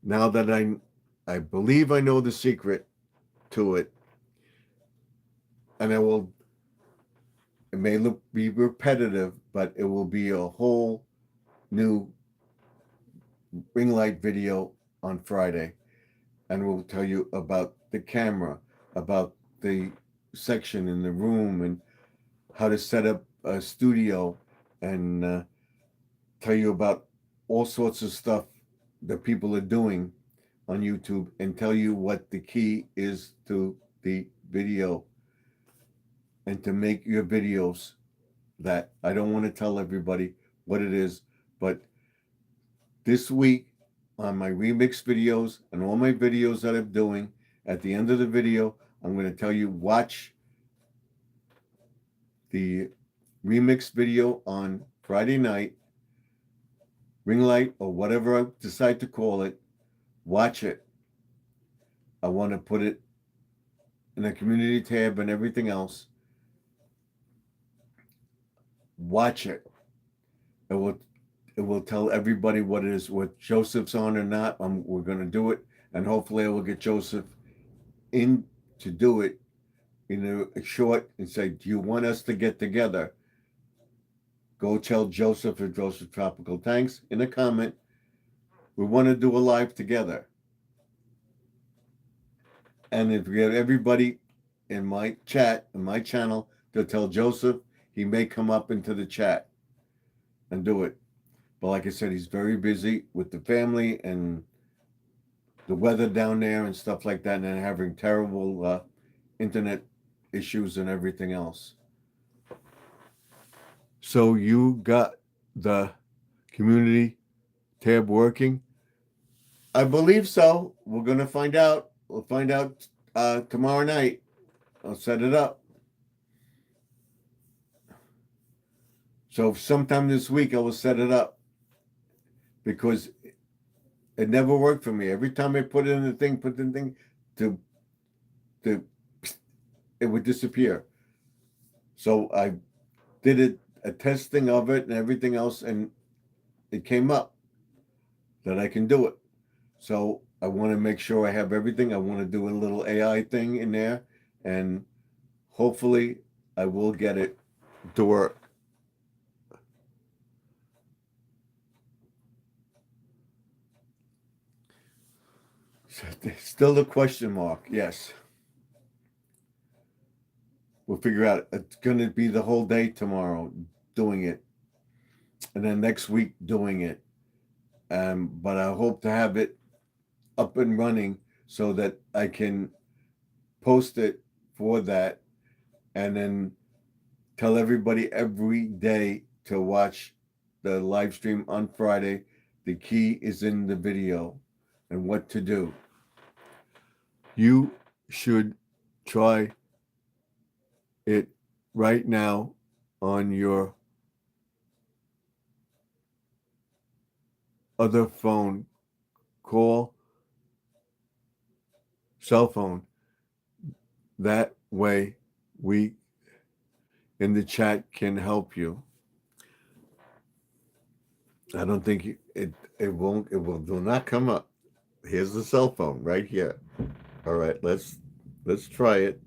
now that I believe I know the secret to it, and it may be repetitive, but it will be a whole new ring light video on Friday. And we'll tell you about the camera, about the section in the room, and how to set up a studio, and tell you about all sorts of stuff that people are doing on YouTube, and tell you what the key is to the video and to make your videos. That I don't want to tell everybody what it is, but this week on my remix videos and all my videos that I'm doing, at the end of the video, I'm going to tell you, watch the remix video on Friday night, ring light or whatever I decide to call it. Watch it. I want to put it in a community tab and everything else. Watch it. It will tell everybody what it is, what Joseph's on or not. We're going to do it, and hopefully I will get Joseph in to do it in a short and say, "Do you want us to get together?" Go tell Joseph or Joseph Tropical Tanks in a comment. We want to do a live together. And if we have everybody in my chat, in my channel, to tell Joseph, he may come up into the chat and do it. But like I said, he's very busy with the family and the weather down there and stuff like that, and then having terrible internet issues and everything else. So you got the community tab working? I believe so. We're going to find out. We'll find out tomorrow night. I'll set it up. So sometime this week I will set it up, because it never worked for me. Every time I put in the thing, it would disappear. So I did a testing of it and everything else, and it came up that I can do it. So I want to make sure I have everything. I want to do a little AI thing in there, and hopefully I will get it to work. Still a question mark. Yes. We'll figure out. It's going to be the whole day tomorrow doing it. And then next week doing it. But I hope to have it up and running so that I can post it for that and then tell everybody every day to watch the live stream on Friday. The key is in the video and what to do. You should try it right now on your other phone. Call cell phone. That way we in the chat can help you. I don't think it will not come up. Here's the cell phone right here. All right, let's try it.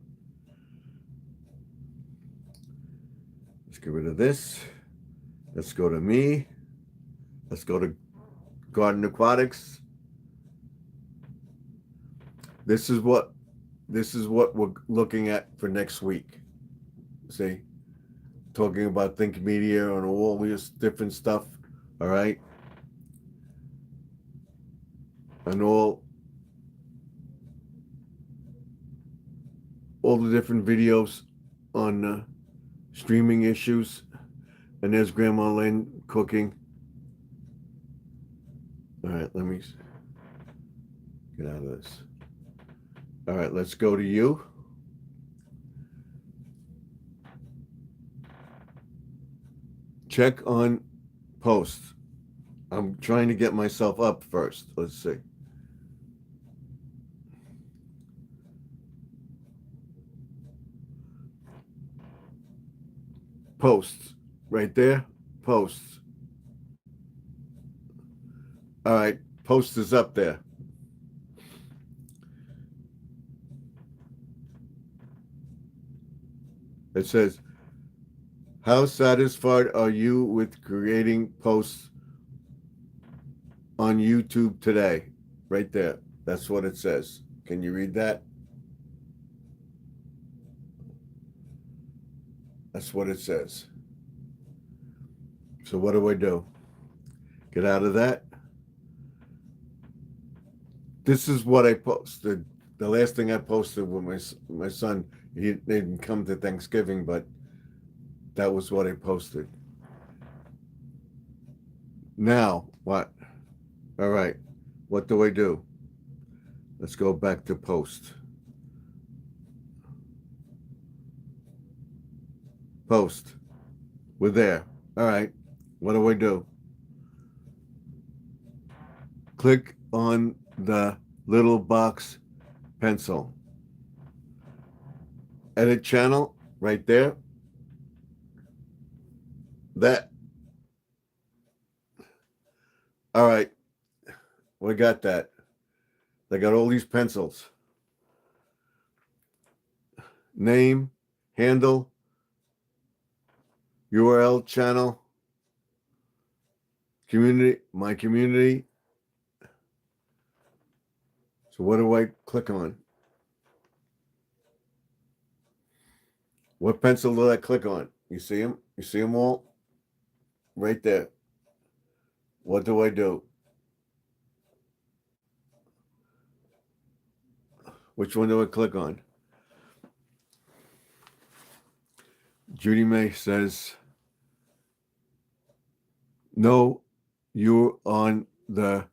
Let's get rid of this. Let's go to me. Let's go to Garden Aquatics. This is what we're looking at for next week. See, talking about Think Media and all this different stuff. All right, and all the different videos on streaming issues. And there's Grandma Lynn cooking. All right, let me get out of this. All right, let's go to you. Check on posts. I'm trying to get myself up first. Let's see. Posts. Right there. Posts. All right. Post is up there. It says, how satisfied are you with creating posts on YouTube today? Right there. That's what it says. Can you read that? That's what it says. So what do I do? Get out of that. This is what I posted. The last thing I posted with my son, he didn't come to Thanksgiving, but that was what I posted. Now, what? All right. What do I do? Let's go back to post. Post. We're there. All right. What do I do? Click on the little box pencil. Edit channel right there. That. All right. We got that. They got all these pencils. Name, handle, URL, channel, community, my community. So what do I click on? What pencil did I click on? You see them? You see them all? Right there. What do I do? Which one do I click on? Judy May says, no, you're on the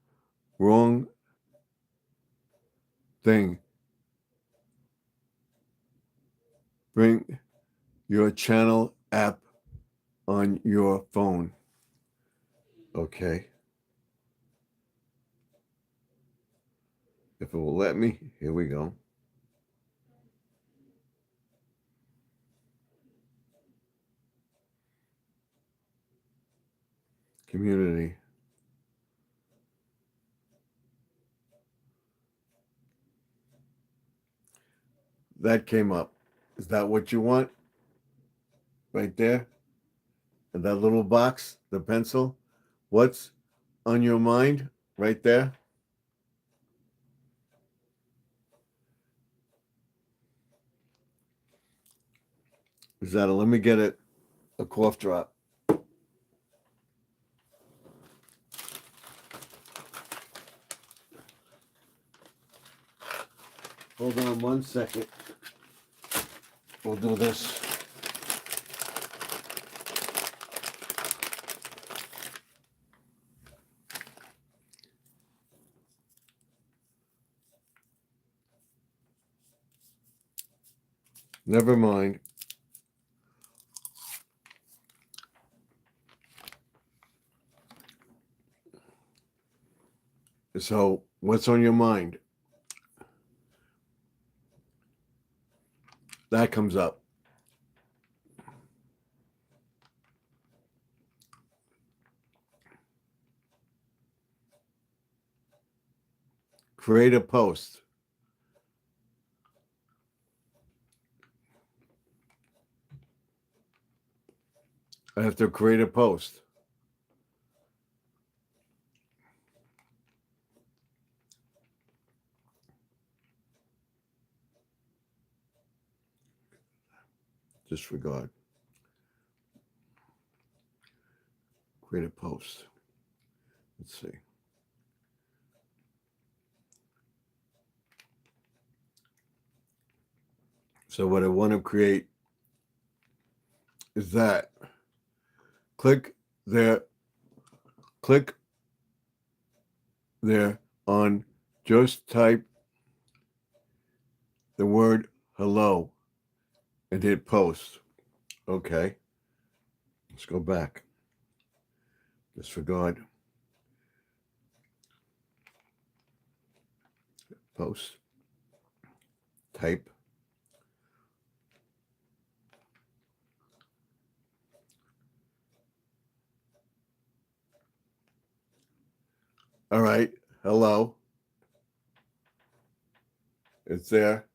wrong thing. Bring your channel app on your phone. Okay. If it will let me, here we go. Community. That came up. Is that what you want? Right there? And that little box, the pencil? What's on your mind? Right there? Zetta, let me get a cough drop. Hold on 1 second. We'll do this. Never mind. So, what's on your mind? That comes up. Create a post. I have to create a post. Disregard. Create a post. Let's see. So what I want to create is that. Click there on just type the word hello and hit post. Okay. Let's go back. Disregard. Post. Type. All right. Hello. It's there.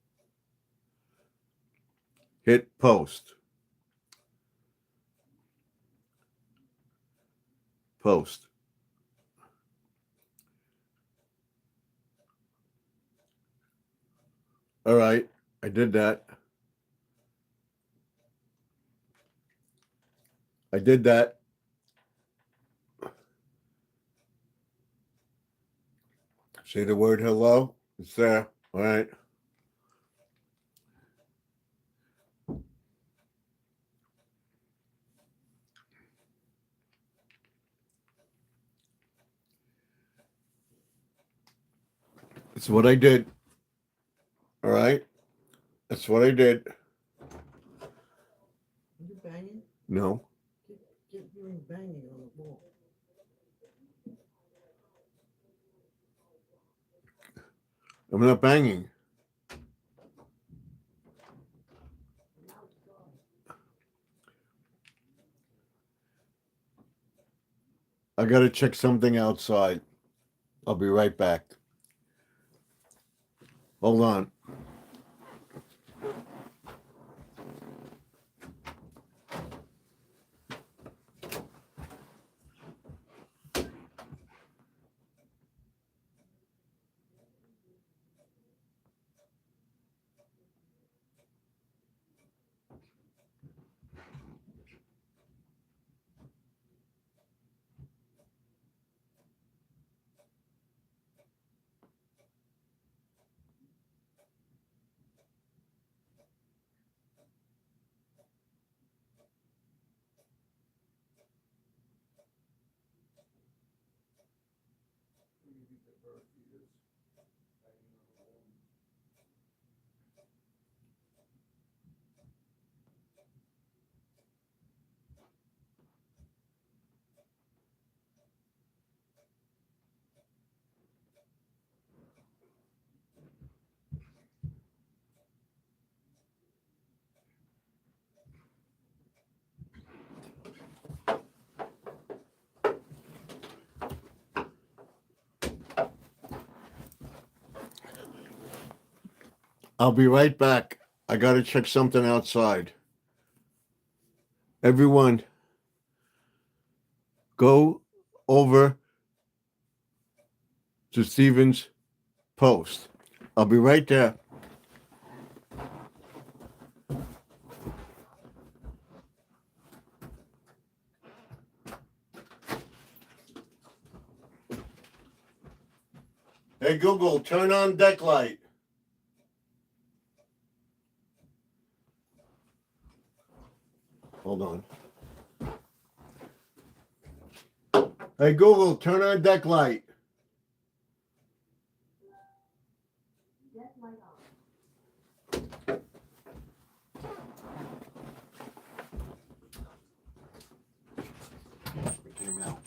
Hit post. Post. All right. I did that. I did that. See the word hello? It's there. All right. That's what I did. All right. That's what I did. You banging? No. Get you banging on the wall. I'm not banging. I got to check something outside. I'll be right back. Hold on. I'll be right back. I got to check something outside. Everyone, go over to Steven's post. I'll be right there. Hey Google, turn on deck light. Hold on. Hey Google, turn on deck light. Deck light on. It came out.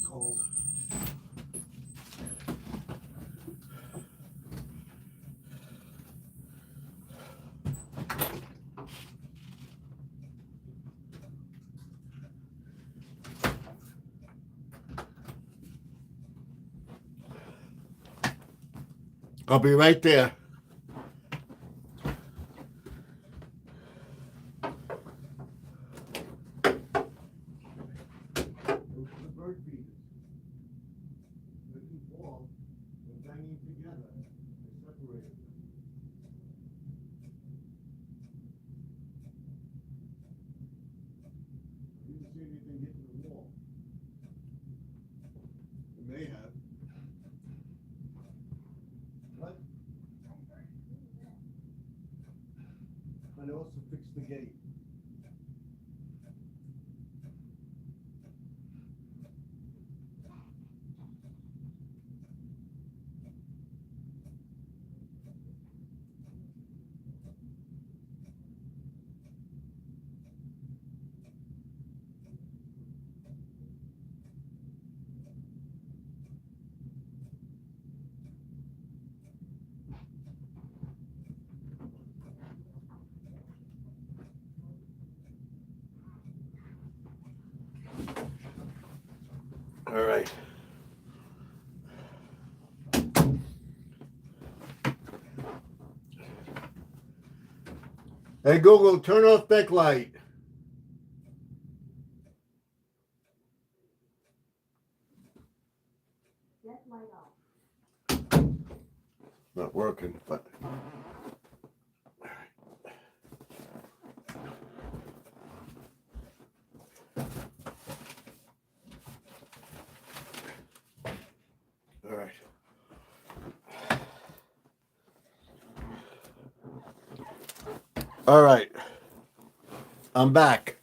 Cold. I'll be right there. Those are the bird feeders. They can fall. They're banging together. They separated them. I didn't see anything hitting the wall. It may have. What? And I also fixed the gate. Hey Google, turn off backlight. Deck light off. Not working, but all right. All right. I'm back.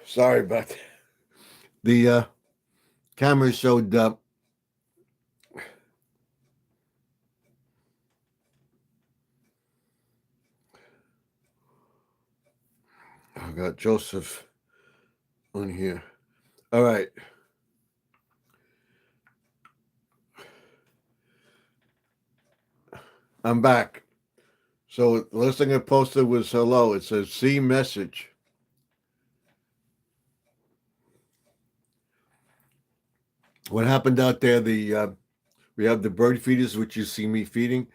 Sorry about that. The camera showed up. I got Joseph on here. All right. I'm back. So the last thing I posted was hello. It says see message. What happened out there? We have the bird feeders, which you see me feeding.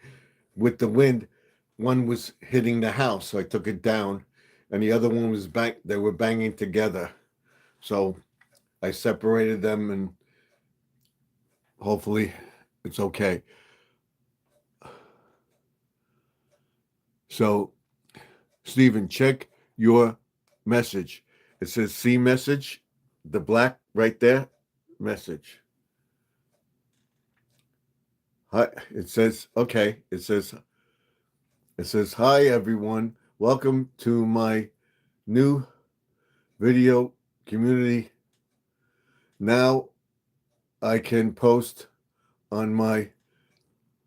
With the wind, one was hitting the house, so I took it down, and the other one was they were banging together. So I separated them, and hopefully it's okay. So, Stephen, check your message. It says see message, the black right there, message. Hi, it says, okay, it says, hi everyone. Welcome to my new video community. Now I can post on my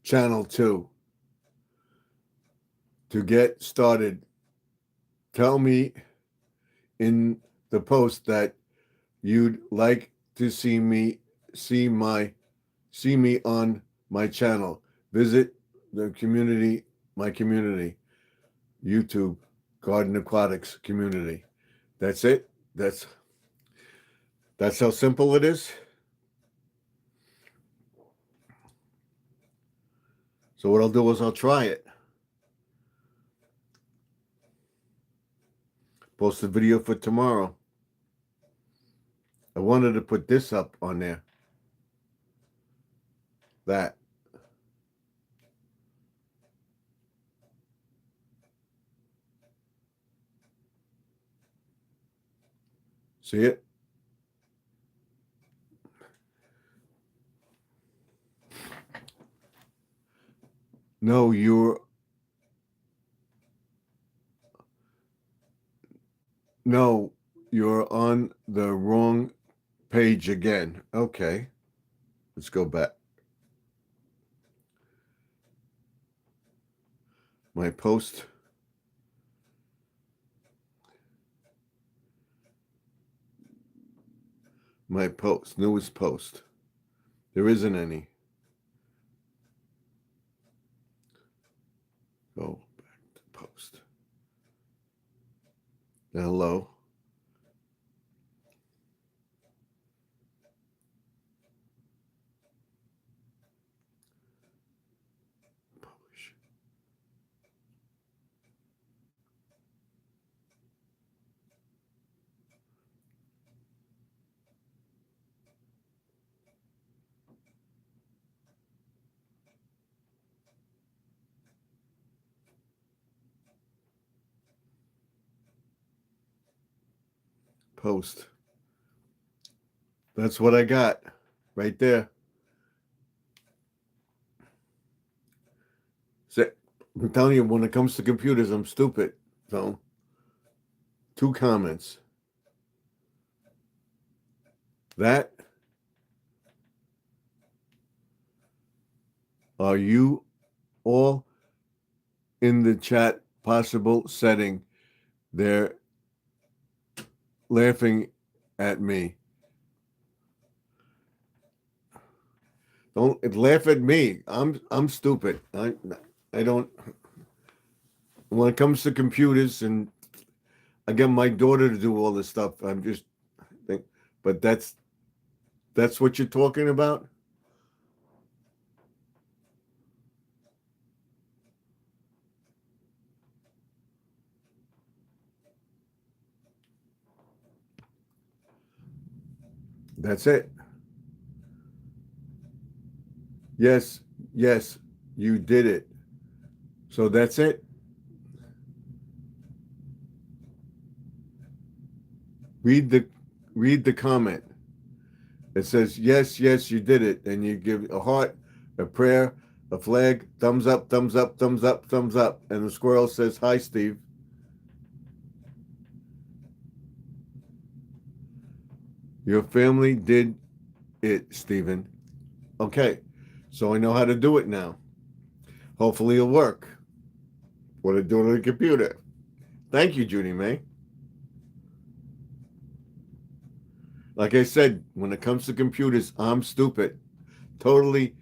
channel too. To get started, tell me in the post that you'd like to see me on my channel. Visit the community, my community, YouTube, Garden Aquatics community. That's it. That's how simple it is. So what I'll do is I'll try it. Post the video for tomorrow. I wanted to put this up on there. That. See it? No, you're on the wrong page again. Okay. Let's go back. My post. My post. Newest post. There isn't any. Go back to post. Hello. Publish. Post. That's what I got right there. So, I'm telling you, when it comes to computers, I'm stupid. So, 2 comments. That. Are you all in the chat possible setting? They're laughing at me. Don't laugh at me. I'm stupid. I don't. When it comes to computers, and I get my daughter to do all this stuff, I'm just think. But that's what you're talking about. That's it. Yes, yes, you did it. So that's it. Read the read the comment. It says, yes, yes, you did it. And you give a heart, a prayer, a flag, thumbs up, thumbs up, thumbs up, thumbs up. And the squirrel says, hi, Steve. Your family did it, Stephen. Okay, so I know how to do it now. Hopefully it'll work. What I do on the computer. Thank you, Judy May. Like I said, when it comes to computers, I'm stupid. Totally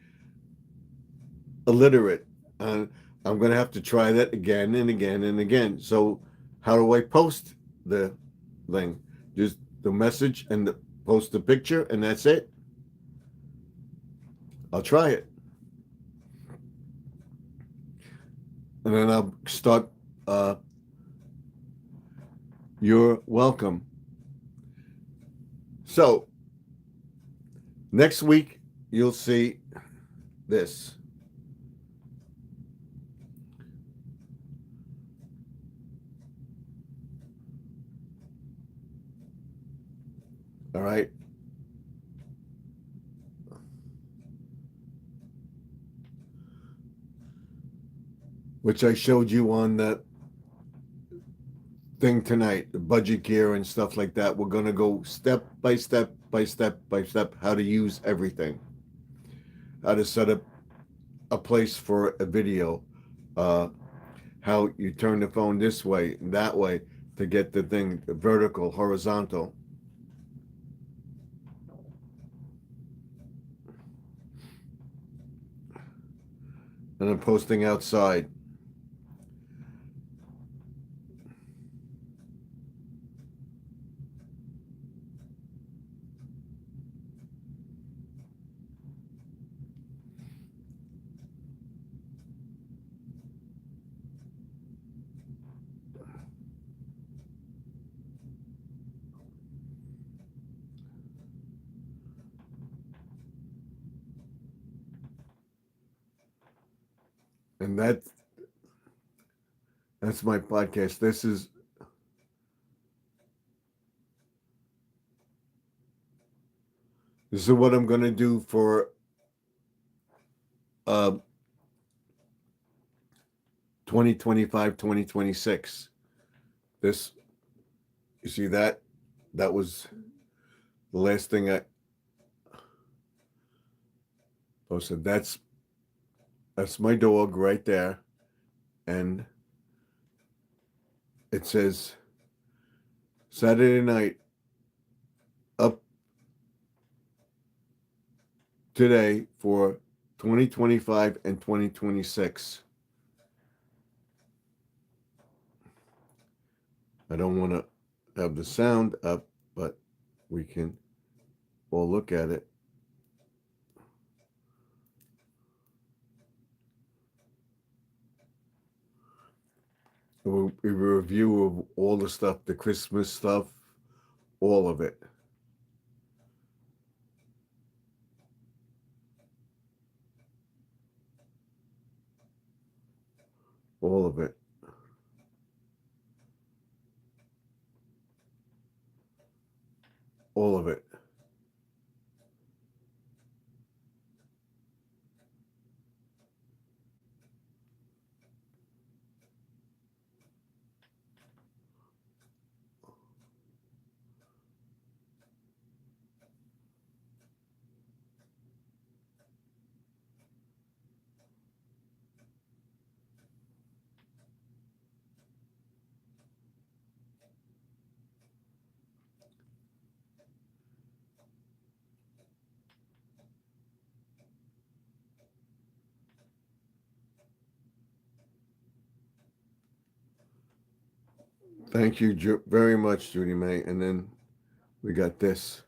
illiterate. And I'm going to have to try that again and again and again. So how do I post the thing? Just the message and post the picture, and that's it. I'll try it. And then I'll start. You're welcome. So next week, you'll see this. All right. Which I showed you on that thing tonight, the budget gear and stuff like that. We're going to go step by step by step by step how to use everything, how to set up a place for a video, how you turn the phone this way and that way to get the thing vertical, horizontal. And I'm posting outside. And that's my podcast. This is what I'm going to do for 2025, 2026. This, you see that? That was the last thing I posted. That's my dog right there. And it says Saturday night up today for 2025 and 2026. I don't want to have the sound up, but we can all look at it. A review of all the stuff, the Christmas stuff, all of it. All of it. All of it. Thank you very much, Judy May. And then we got this.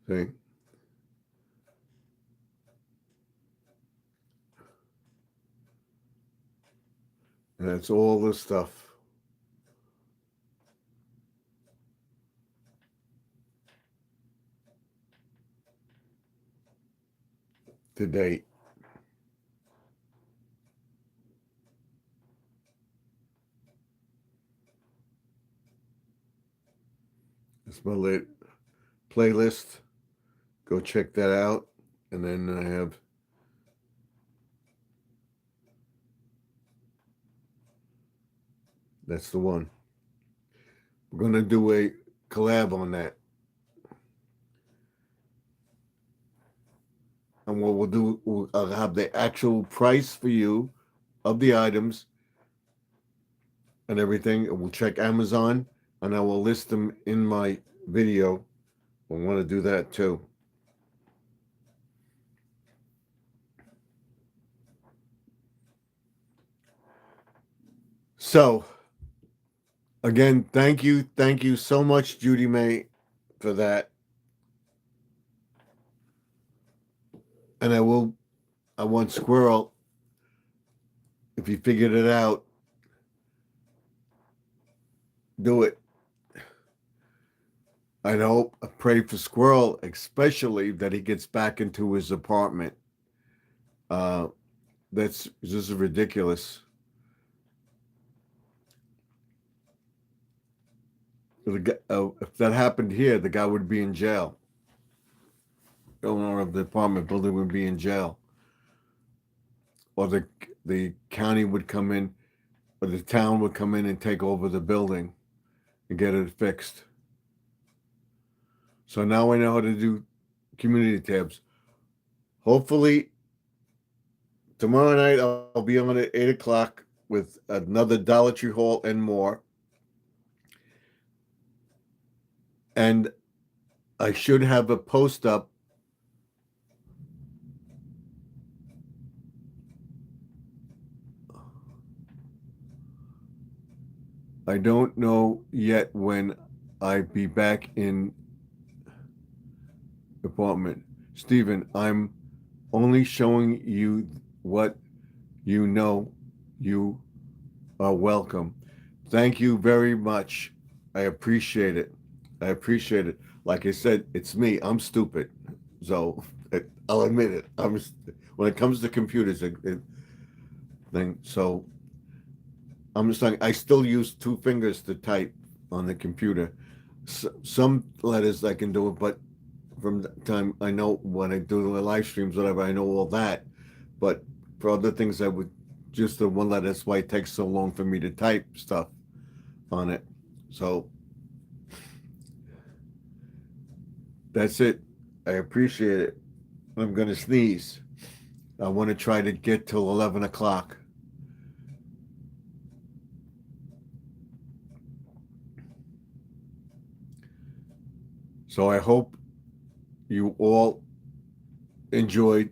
See? And that's all the stuff. To date. It's my playlist. Go check that out. And then I have that's the one. We're gonna do a collab on that. And what we'll do, I'll have the actual price for you of the items and everything. And we'll check Amazon and I will list them in my video. I want to do that too. So, again, thank you so much, Judy May, for that. And I want Squirrel, if you figured it out, do it. I pray for Squirrel, especially that he gets back into his apartment. This is ridiculous. If that happened here, the guy would be in jail. The owner of the apartment building would be in jail. Or the county would come in, or the town would come in and take over the building and get it fixed. So now I know how to do community tabs. Hopefully, tomorrow night I'll be on at 8 o'clock with another Dollar Tree haul and more. And I should have a post up I don't know yet when I be back in apartment. Stephen, I'm only showing you what you know. You are welcome. Thank you very much. I appreciate it. Like I said, it's me. I'm stupid. So I'll admit it. When it comes to computers, so I'm just saying I still use two fingers to type on the computer. Some letters I can do it, but from the time I know when I do the live streams, whatever, I know all that. But for other things, I would just the one letter. That's why it takes so long for me to type stuff on it. So that's it. I appreciate it. I'm going to sneeze. I want to try to get till 11 o'clock. So I hope you all enjoyed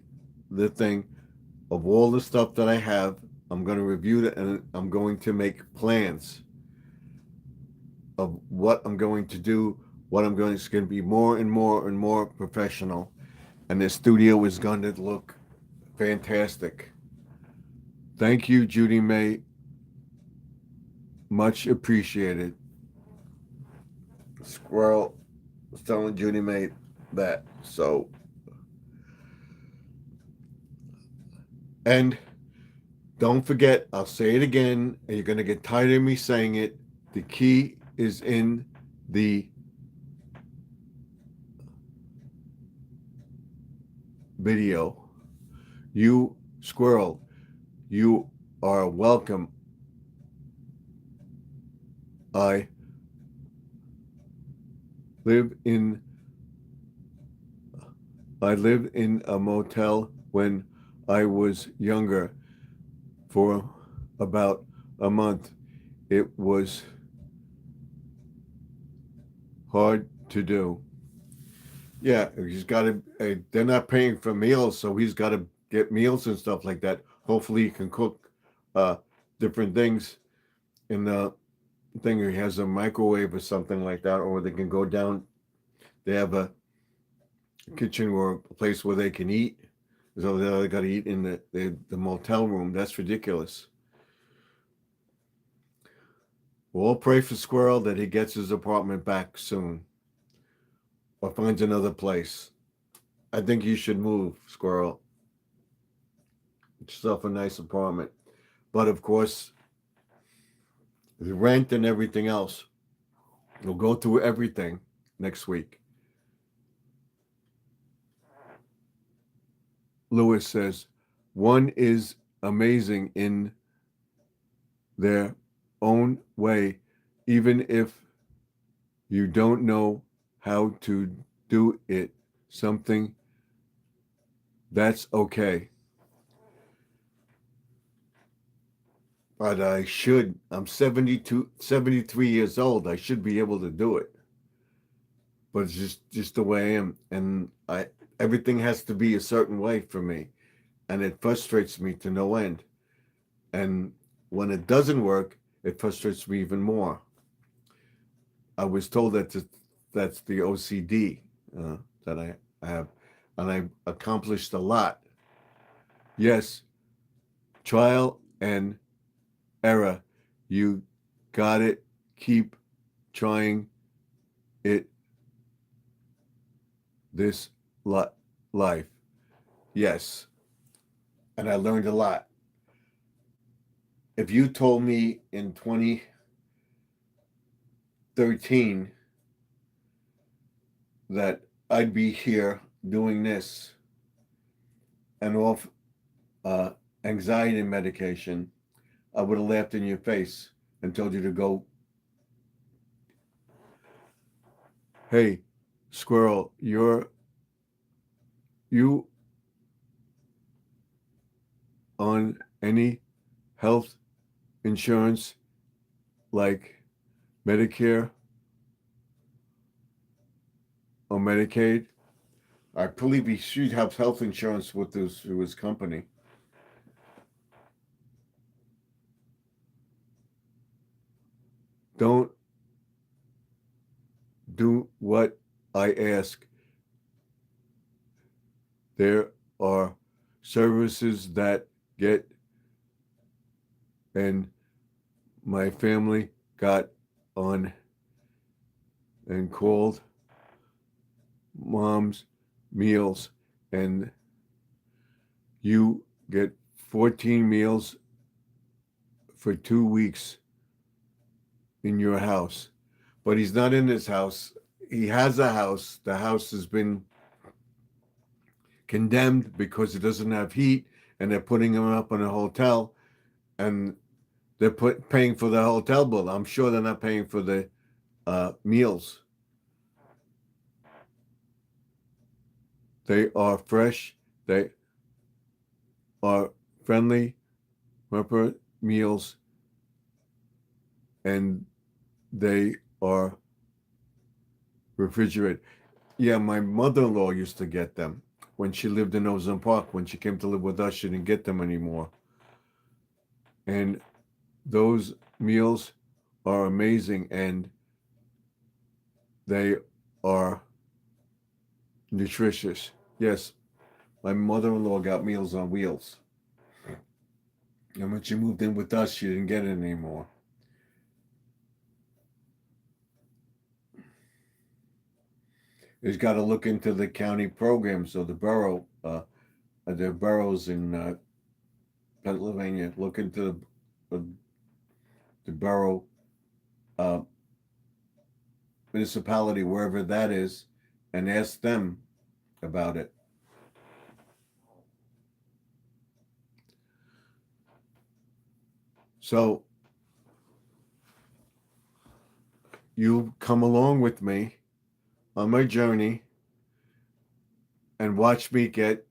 the thing of all the stuff that I have. I'm going to review it and I'm going to make plans of what I'm going to do, it's going to be more and more and more professional. And the studio is going to look fantastic. Thank you, Judy May. Much appreciated. Squirrel was telling Judy May that. So, and don't forget, I'll say it again, and you're going to get tired of me saying it. The key is in the video. You, Squirrel, you are welcome. I lived in a motel when I was younger for about a month. It was hard to do. Yeah, he's got to. They're not paying for meals, so he's got to get meals and stuff like that. Hopefully, he can cook different things in the thing. He has a microwave or something like that, or they can go down. They have kitchen or a place where they can eat. So they got to eat in the motel room. That's ridiculous. We'll all pray for Squirrel that he gets his apartment back soon or finds another place. I think you should move, Squirrel. Get yourself a nice apartment. But of course, the rent and everything else, we'll go through everything next week. Lewis says, one is amazing in their own way, even if you don't know how to do it, something that's okay. But I'm 73 years old. I should be able to do it. But it's just the way I am. And everything has to be a certain way for me. And it frustrates me to no end. And when it doesn't work, it frustrates me even more. I was told that that's the OCD that I have. And I accomplished a lot. Yes, trial and error. You got it. Keep trying it this life. Yes. And I learned a lot. If you told me in 2013 that I'd be here doing this and off anxiety medication, I would have laughed in your face and told you to go. Hey, Squirrel, you on any health insurance like Medicare or Medicaid? I believe he should have health insurance with through his company. Don't do what I ask. There are services that get, and my family got on and called Mom's Meals, and you get 14 meals for 2 weeks in your house. But he's not in his house. He has a house. The house has been condemned because it doesn't have heat, and they're putting him up in a hotel, and they're paying for the hotel bill. I'm sure they're not paying for the meals. They are fresh. They are friendly, proper meals, and they are refrigerated. Yeah, my mother-in-law used to get them when she lived in Ozone Park. When she came to live with us, she didn't get them anymore. And those meals are amazing, and they are nutritious. Yes, my mother-in-law got Meals on Wheels. And when she moved in with us, she didn't get it anymore. He's got to look into the county programs or the borough, the boroughs in Pennsylvania. Look into the borough municipality, wherever that is, and ask them about it. So you come along with me on my journey and watch me get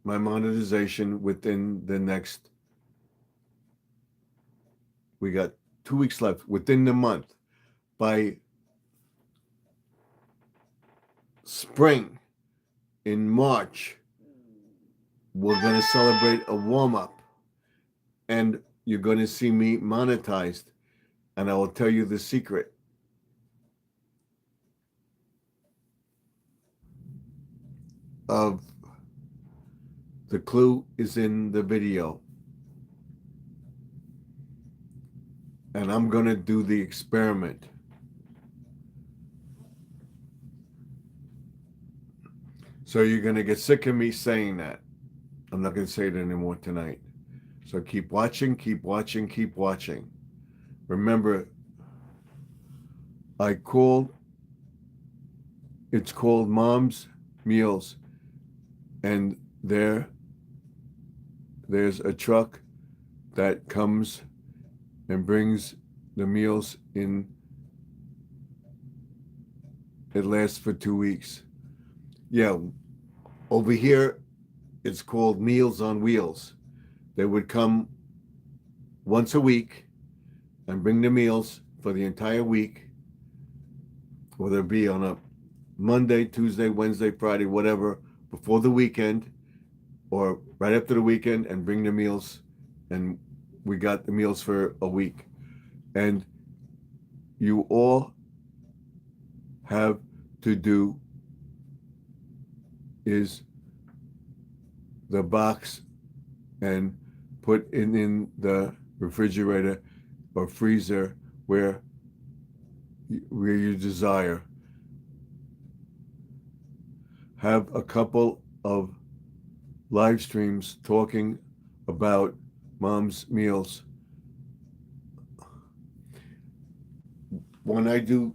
my monetization within the next, we got 2 weeks left, within the month. By spring, in March, we're going to celebrate a warm-up, and you're going to see me monetized, and I will tell you the secret. of the clue is in the video. And I'm going to do the experiment. So you're going to get sick of me saying that. I'm not going to say it anymore tonight. So keep watching, keep watching, keep watching. Remember, it's called Mom's Meals. And there's a truck that comes and brings the meals in. It lasts for 2 weeks. Yeah, over here, it's called Meals on Wheels. They would come once a week and bring the meals for the entire week, whether it be on a Monday, Tuesday, Wednesday, Friday, whatever, before the weekend or right after the weekend, and bring the meals. And we got the meals for a week. And you all have to do is the box and put in the refrigerator or freezer where you desire. Have a couple of live streams talking about Mom's Meals. When I do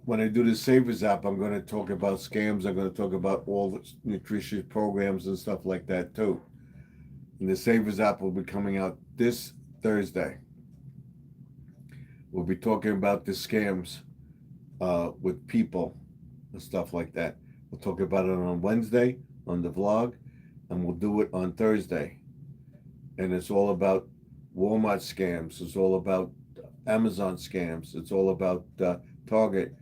the Savers app, I'm going to talk about scams. I'm going to talk about all the nutritious programs and stuff like that too. And the Savers app will be coming out this Thursday. We'll be talking about the scams with people and stuff like that. We'll talk about it on Wednesday on the vlog, and we'll do it on Thursday. And it's all about Walmart scams. It's all about Amazon scams. It's all about Target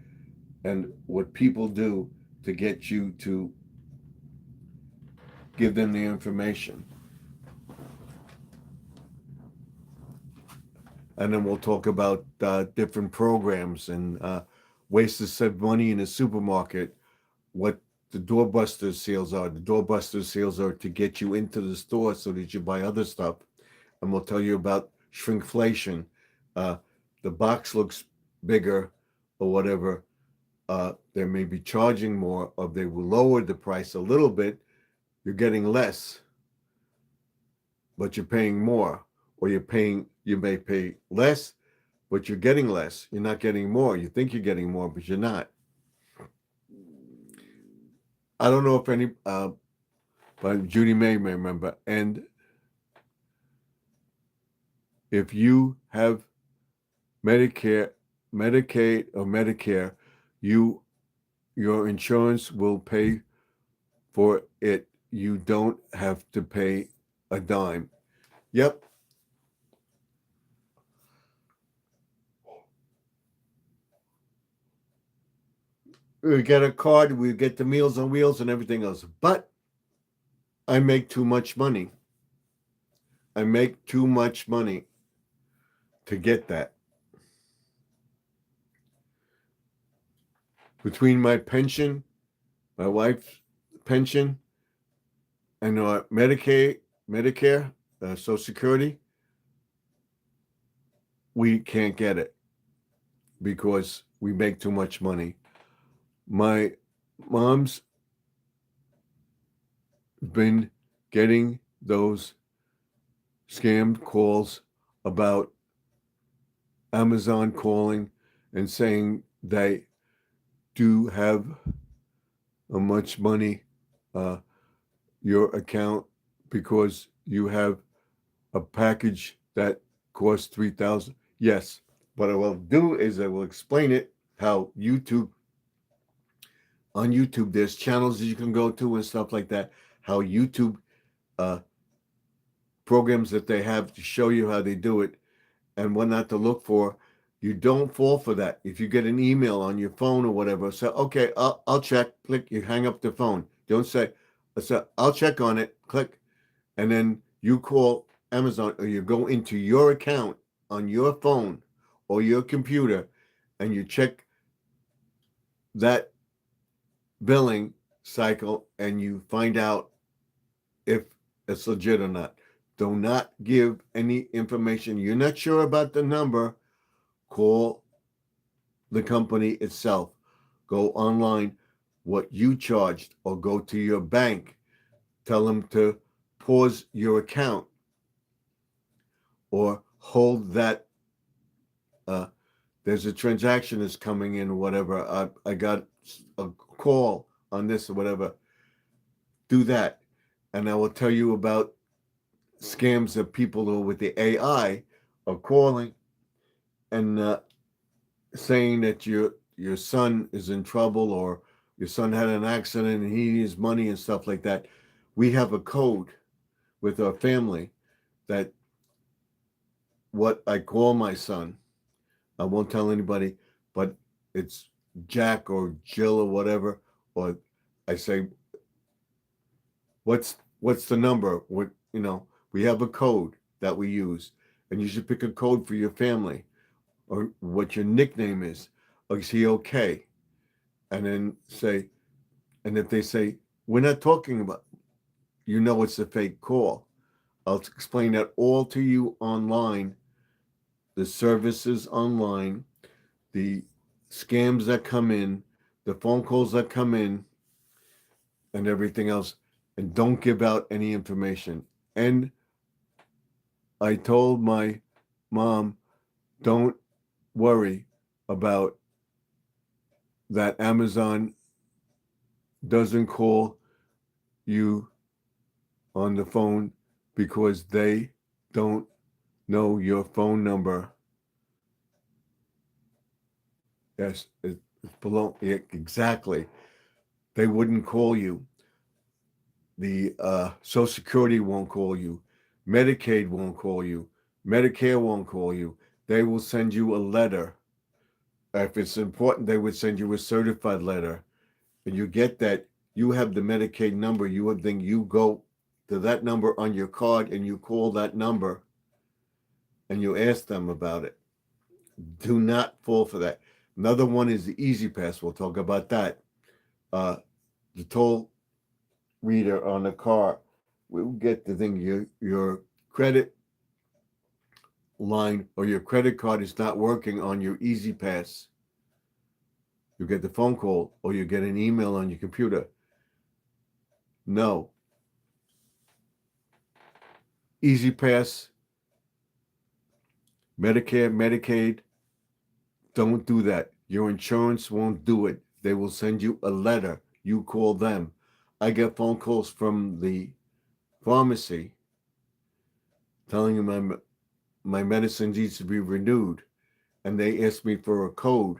and what people do to get you to give them the information. And then we'll talk about different programs and ways to save money in a supermarket, what the doorbuster sales are. The doorbuster sales are to get you into the store so that you buy other stuff. And we'll tell you about shrinkflation. The box looks bigger or whatever. They may be charging more, or they will lower the price a little bit. You're getting less, but you're paying more. Or you may pay less, but you're getting less. You're not getting more. You think you're getting more, but you're not. I don't know if any, but Judy may remember. And if you have Medicare, Medicaid, or Medicare, your insurance will pay for it. You don't have to pay a dime. Yep. We get a card, we get the Meals on Wheels and everything else. But I make too much money. I make too much money to get that. Between my pension, my wife's pension, and our Medicaid, Medicare, Social Security, we can't get it because we make too much money. My mom's been getting those scammed calls about Amazon calling and saying they do have much money your account because you have a package that costs $3,000. Yes, what I will do is I will explain it how on YouTube there's channels that you can go to and stuff like that, how YouTube programs that they have to show you how they do it and what not to look for. You don't fall for that. If you get an email on your phone or whatever, say, okay, I'll check, click, you hang up the phone. Don't say, I'll check on it, click, and then you call Amazon or you go into your account on your phone or your computer and you check that billing cycle and you find out if it's legit or not. Do not give any information. You're not sure about the number. Call the company itself. Go online, what you charged, or go to your bank. Tell them to pause your account or hold that. There's a transaction that's coming in or whatever. I got a call on this or whatever. Do that. And I will tell you about scams that people who with the AI are calling and saying that your son is in trouble or your son had an accident and he needs money and stuff like that. We have a code with our family that what I call my son, I won't tell anybody, but it's Jack or Jill or whatever, or I say, what's the number? What we have a code that we use, and you should pick a code for your family, or what your nickname is. Or is he okay? And then say, and if they say we're not talking about, it's a fake call. I'll explain that all to you online. The services online, the scams that come in, the phone calls that come in, and everything else. And don't give out any information. And I told my mom, don't worry about that. Amazon doesn't call you on the phone because they don't know your phone number. Yes, it's below. Yeah, exactly. They wouldn't call you. The Social Security won't call you. Medicaid won't call you. Medicare won't call you. They will send you a letter. If it's important, they would send you a certified letter. And you get that. You have the Medicaid number. You go to that number on your card and you call that number and you ask them about it. Do not fall for that. Another one is the Easy Pass. We'll talk about that. The toll reader on the car will get the thing. Your credit line or your credit card is not working on your Easy Pass. You get the phone call or you get an email on your computer. No. Easy Pass, Medicare, Medicaid, don't do that. Your insurance won't do it. They will send you a letter. You call them. I get phone calls from the pharmacy telling them my medicine needs to be renewed, and they ask me for a code.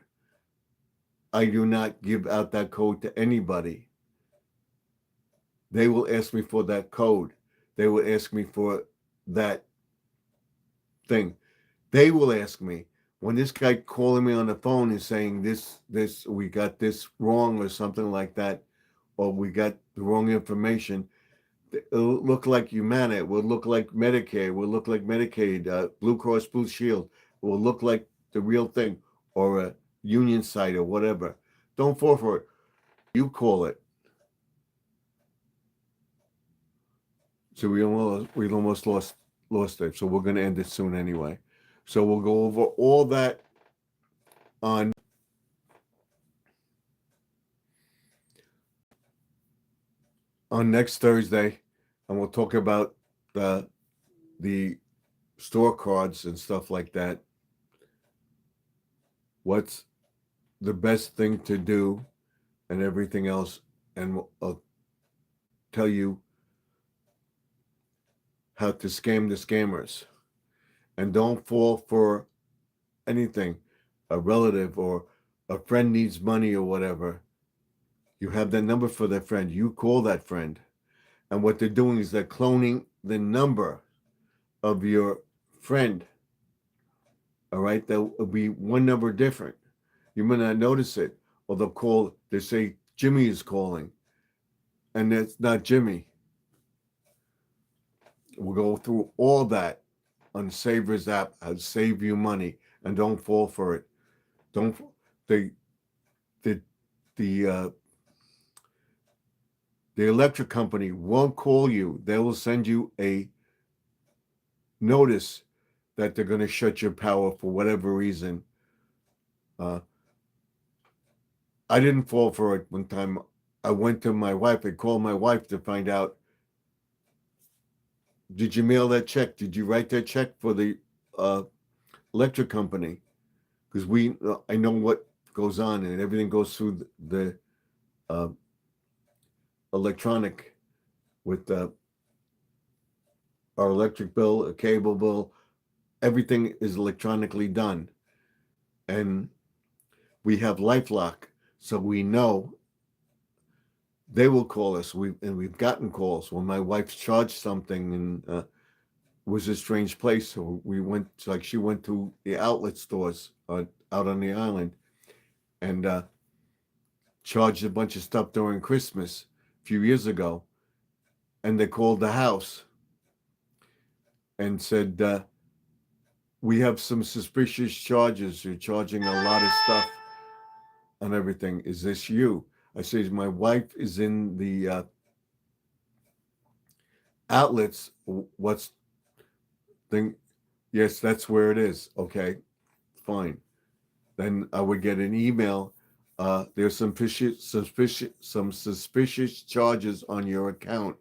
I do not give out that code to anybody. They will ask me for that code. They will ask me for that thing. They will ask me when this guy calling me on the phone is saying this, we got this wrong or something like that, or we got the wrong information. It'll look like Humana. It will look like Medicare. It will look like Medicaid, Blue Cross Blue Shield. It will look like the real thing, or a union site or whatever. Don't fall for it. You call it. So we almost lost it. So we're going to end it soon anyway. So we'll go over all that on next Thursday, and we'll talk about the store cards and stuff like that. What's the best thing to do and everything else, and I'll tell you how to scam the scammers. And don't fall for anything. A relative or a friend needs money or whatever. You have that number for that friend. You call that friend. And what they're doing is they're cloning the number of your friend. All right? There'll be one number different. You may not notice it. Or they say Jimmy is calling. And it's not Jimmy. We'll go through all that on Savers app. How to save you money. And don't fall for it. Don't the the electric company won't call you. They will send you a notice that they're going to shut your power for whatever reason. I didn't fall for it one time. I went to my wife. I called my wife to find out, did you mail that check? Did you write that check for the electric company? Because I know what goes on, and everything goes through the electronic with our electric bill, a cable bill. Everything is electronically done. And we have LifeLock, so we know they will call us. We've gotten calls when my wife charged something and was a strange place. So we went, like she went to the outlet stores out on the island and charged a bunch of stuff during Christmas a few years ago. And they called the house and said, we have some suspicious charges. You're charging a lot of stuff on everything. Is this you? I said, my wife is in the outlets. What's thing? Yes, that's where it is. Okay, fine. Then I would get an email. There's some suspicious charges on your account.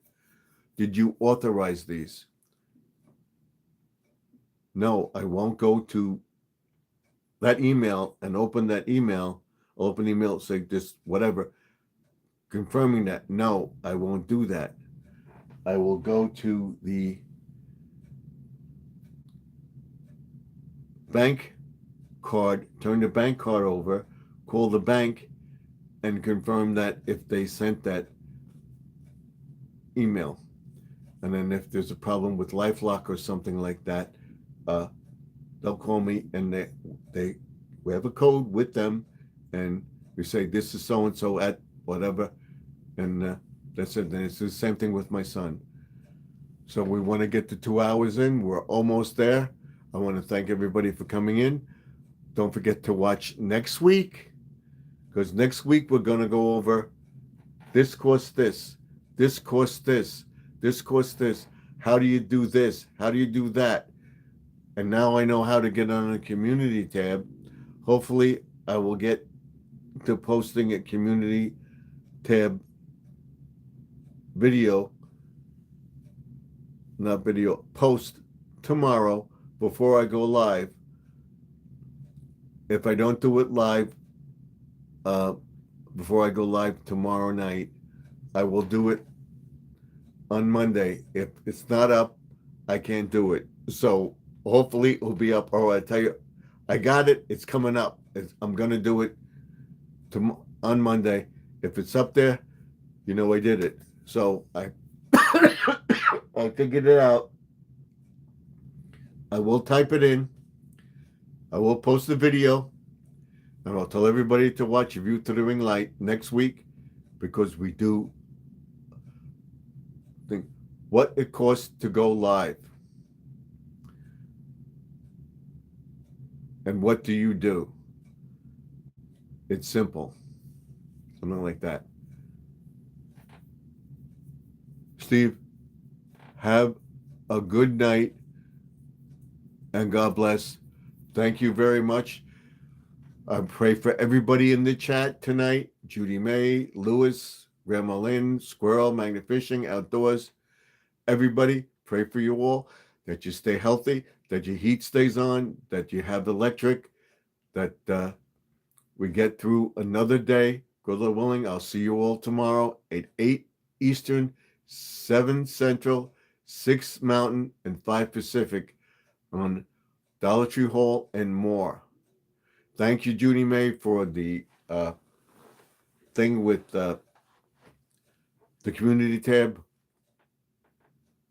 Did you authorize these? No, I won't go to that email and open that email. Open email, say this, whatever, confirming that. No, I won't do that. I will go to the bank card, turn the bank card over, call the bank, and confirm that if they sent that email. And then if there's a problem with LifeLock or something like that, they'll call me and we have a code with them, and we say this is so and so at whatever, and that's it. And it's the same thing with my son. So we want to get to 2 hours in. We're almost there. I want to thank everybody for coming in. Don't forget to watch next week, because next week we're going to go over this costs this, this costs this, this costs this. How do you do this? How do you do that? And now I know how to get on a community tab. Hopefully I will get to posting a community tab post tomorrow before I go live. If I don't do it live before I go live tomorrow night, I will do it on Monday. If it's not up, I can't do it. So hopefully it will be up. Or I tell you, I got it. It's coming up. I'm going to do it on Monday. If it's up there, you know I did it. So I figured it out. I will type it in. I will post the video. And I'll tell everybody to watch View to the Ring Light next week, because we do think what it costs to go live. And what do you do? It's simple. Something like that. Steve, have a good night and God bless. Thank you very much. I pray for everybody in the chat tonight. Judy May, Lewis, Grandma Lynn, Squirrel, Magnifishing, Outdoors. Everybody, pray for you all, that you stay healthy, that your heat stays on, that you have electric, that we get through another day. Good Lord willing, I'll see you all tomorrow at 8 Eastern, 7 Central, 6 Mountain, and 5 Pacific on Dollar Tree Hall and more. Thank you, Judy May, for the thing with the community tab.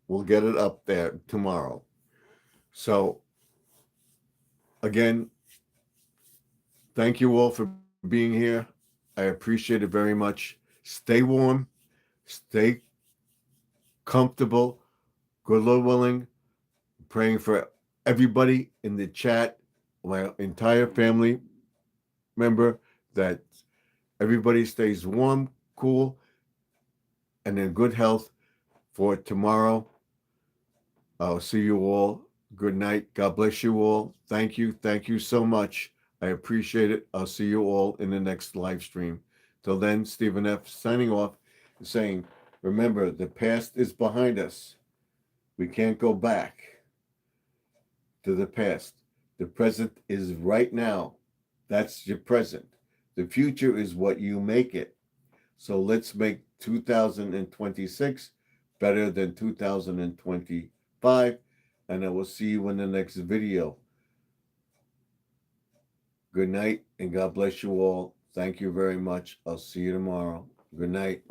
We'll get it up there tomorrow. So, again, thank you all for being here. I appreciate it very much. Stay warm. Stay comfortable. Good Lord willing. Praying for everybody in the chat, my entire family member, that everybody stays warm, cool, and in good health for tomorrow. I'll see you all. Good night. God bless you all. Thank you. Thank you so much. I appreciate it. I'll see you all in the next live stream. Till then, Stephen F. signing off and saying, remember, the past is behind us. We can't go back to the past. The present is right now. That's your present. The future is what you make it. So let's make 2026 better than 2025. And I will see you in the next video. Good night and God bless you all. Thank you very much. I'll see you tomorrow. Good night.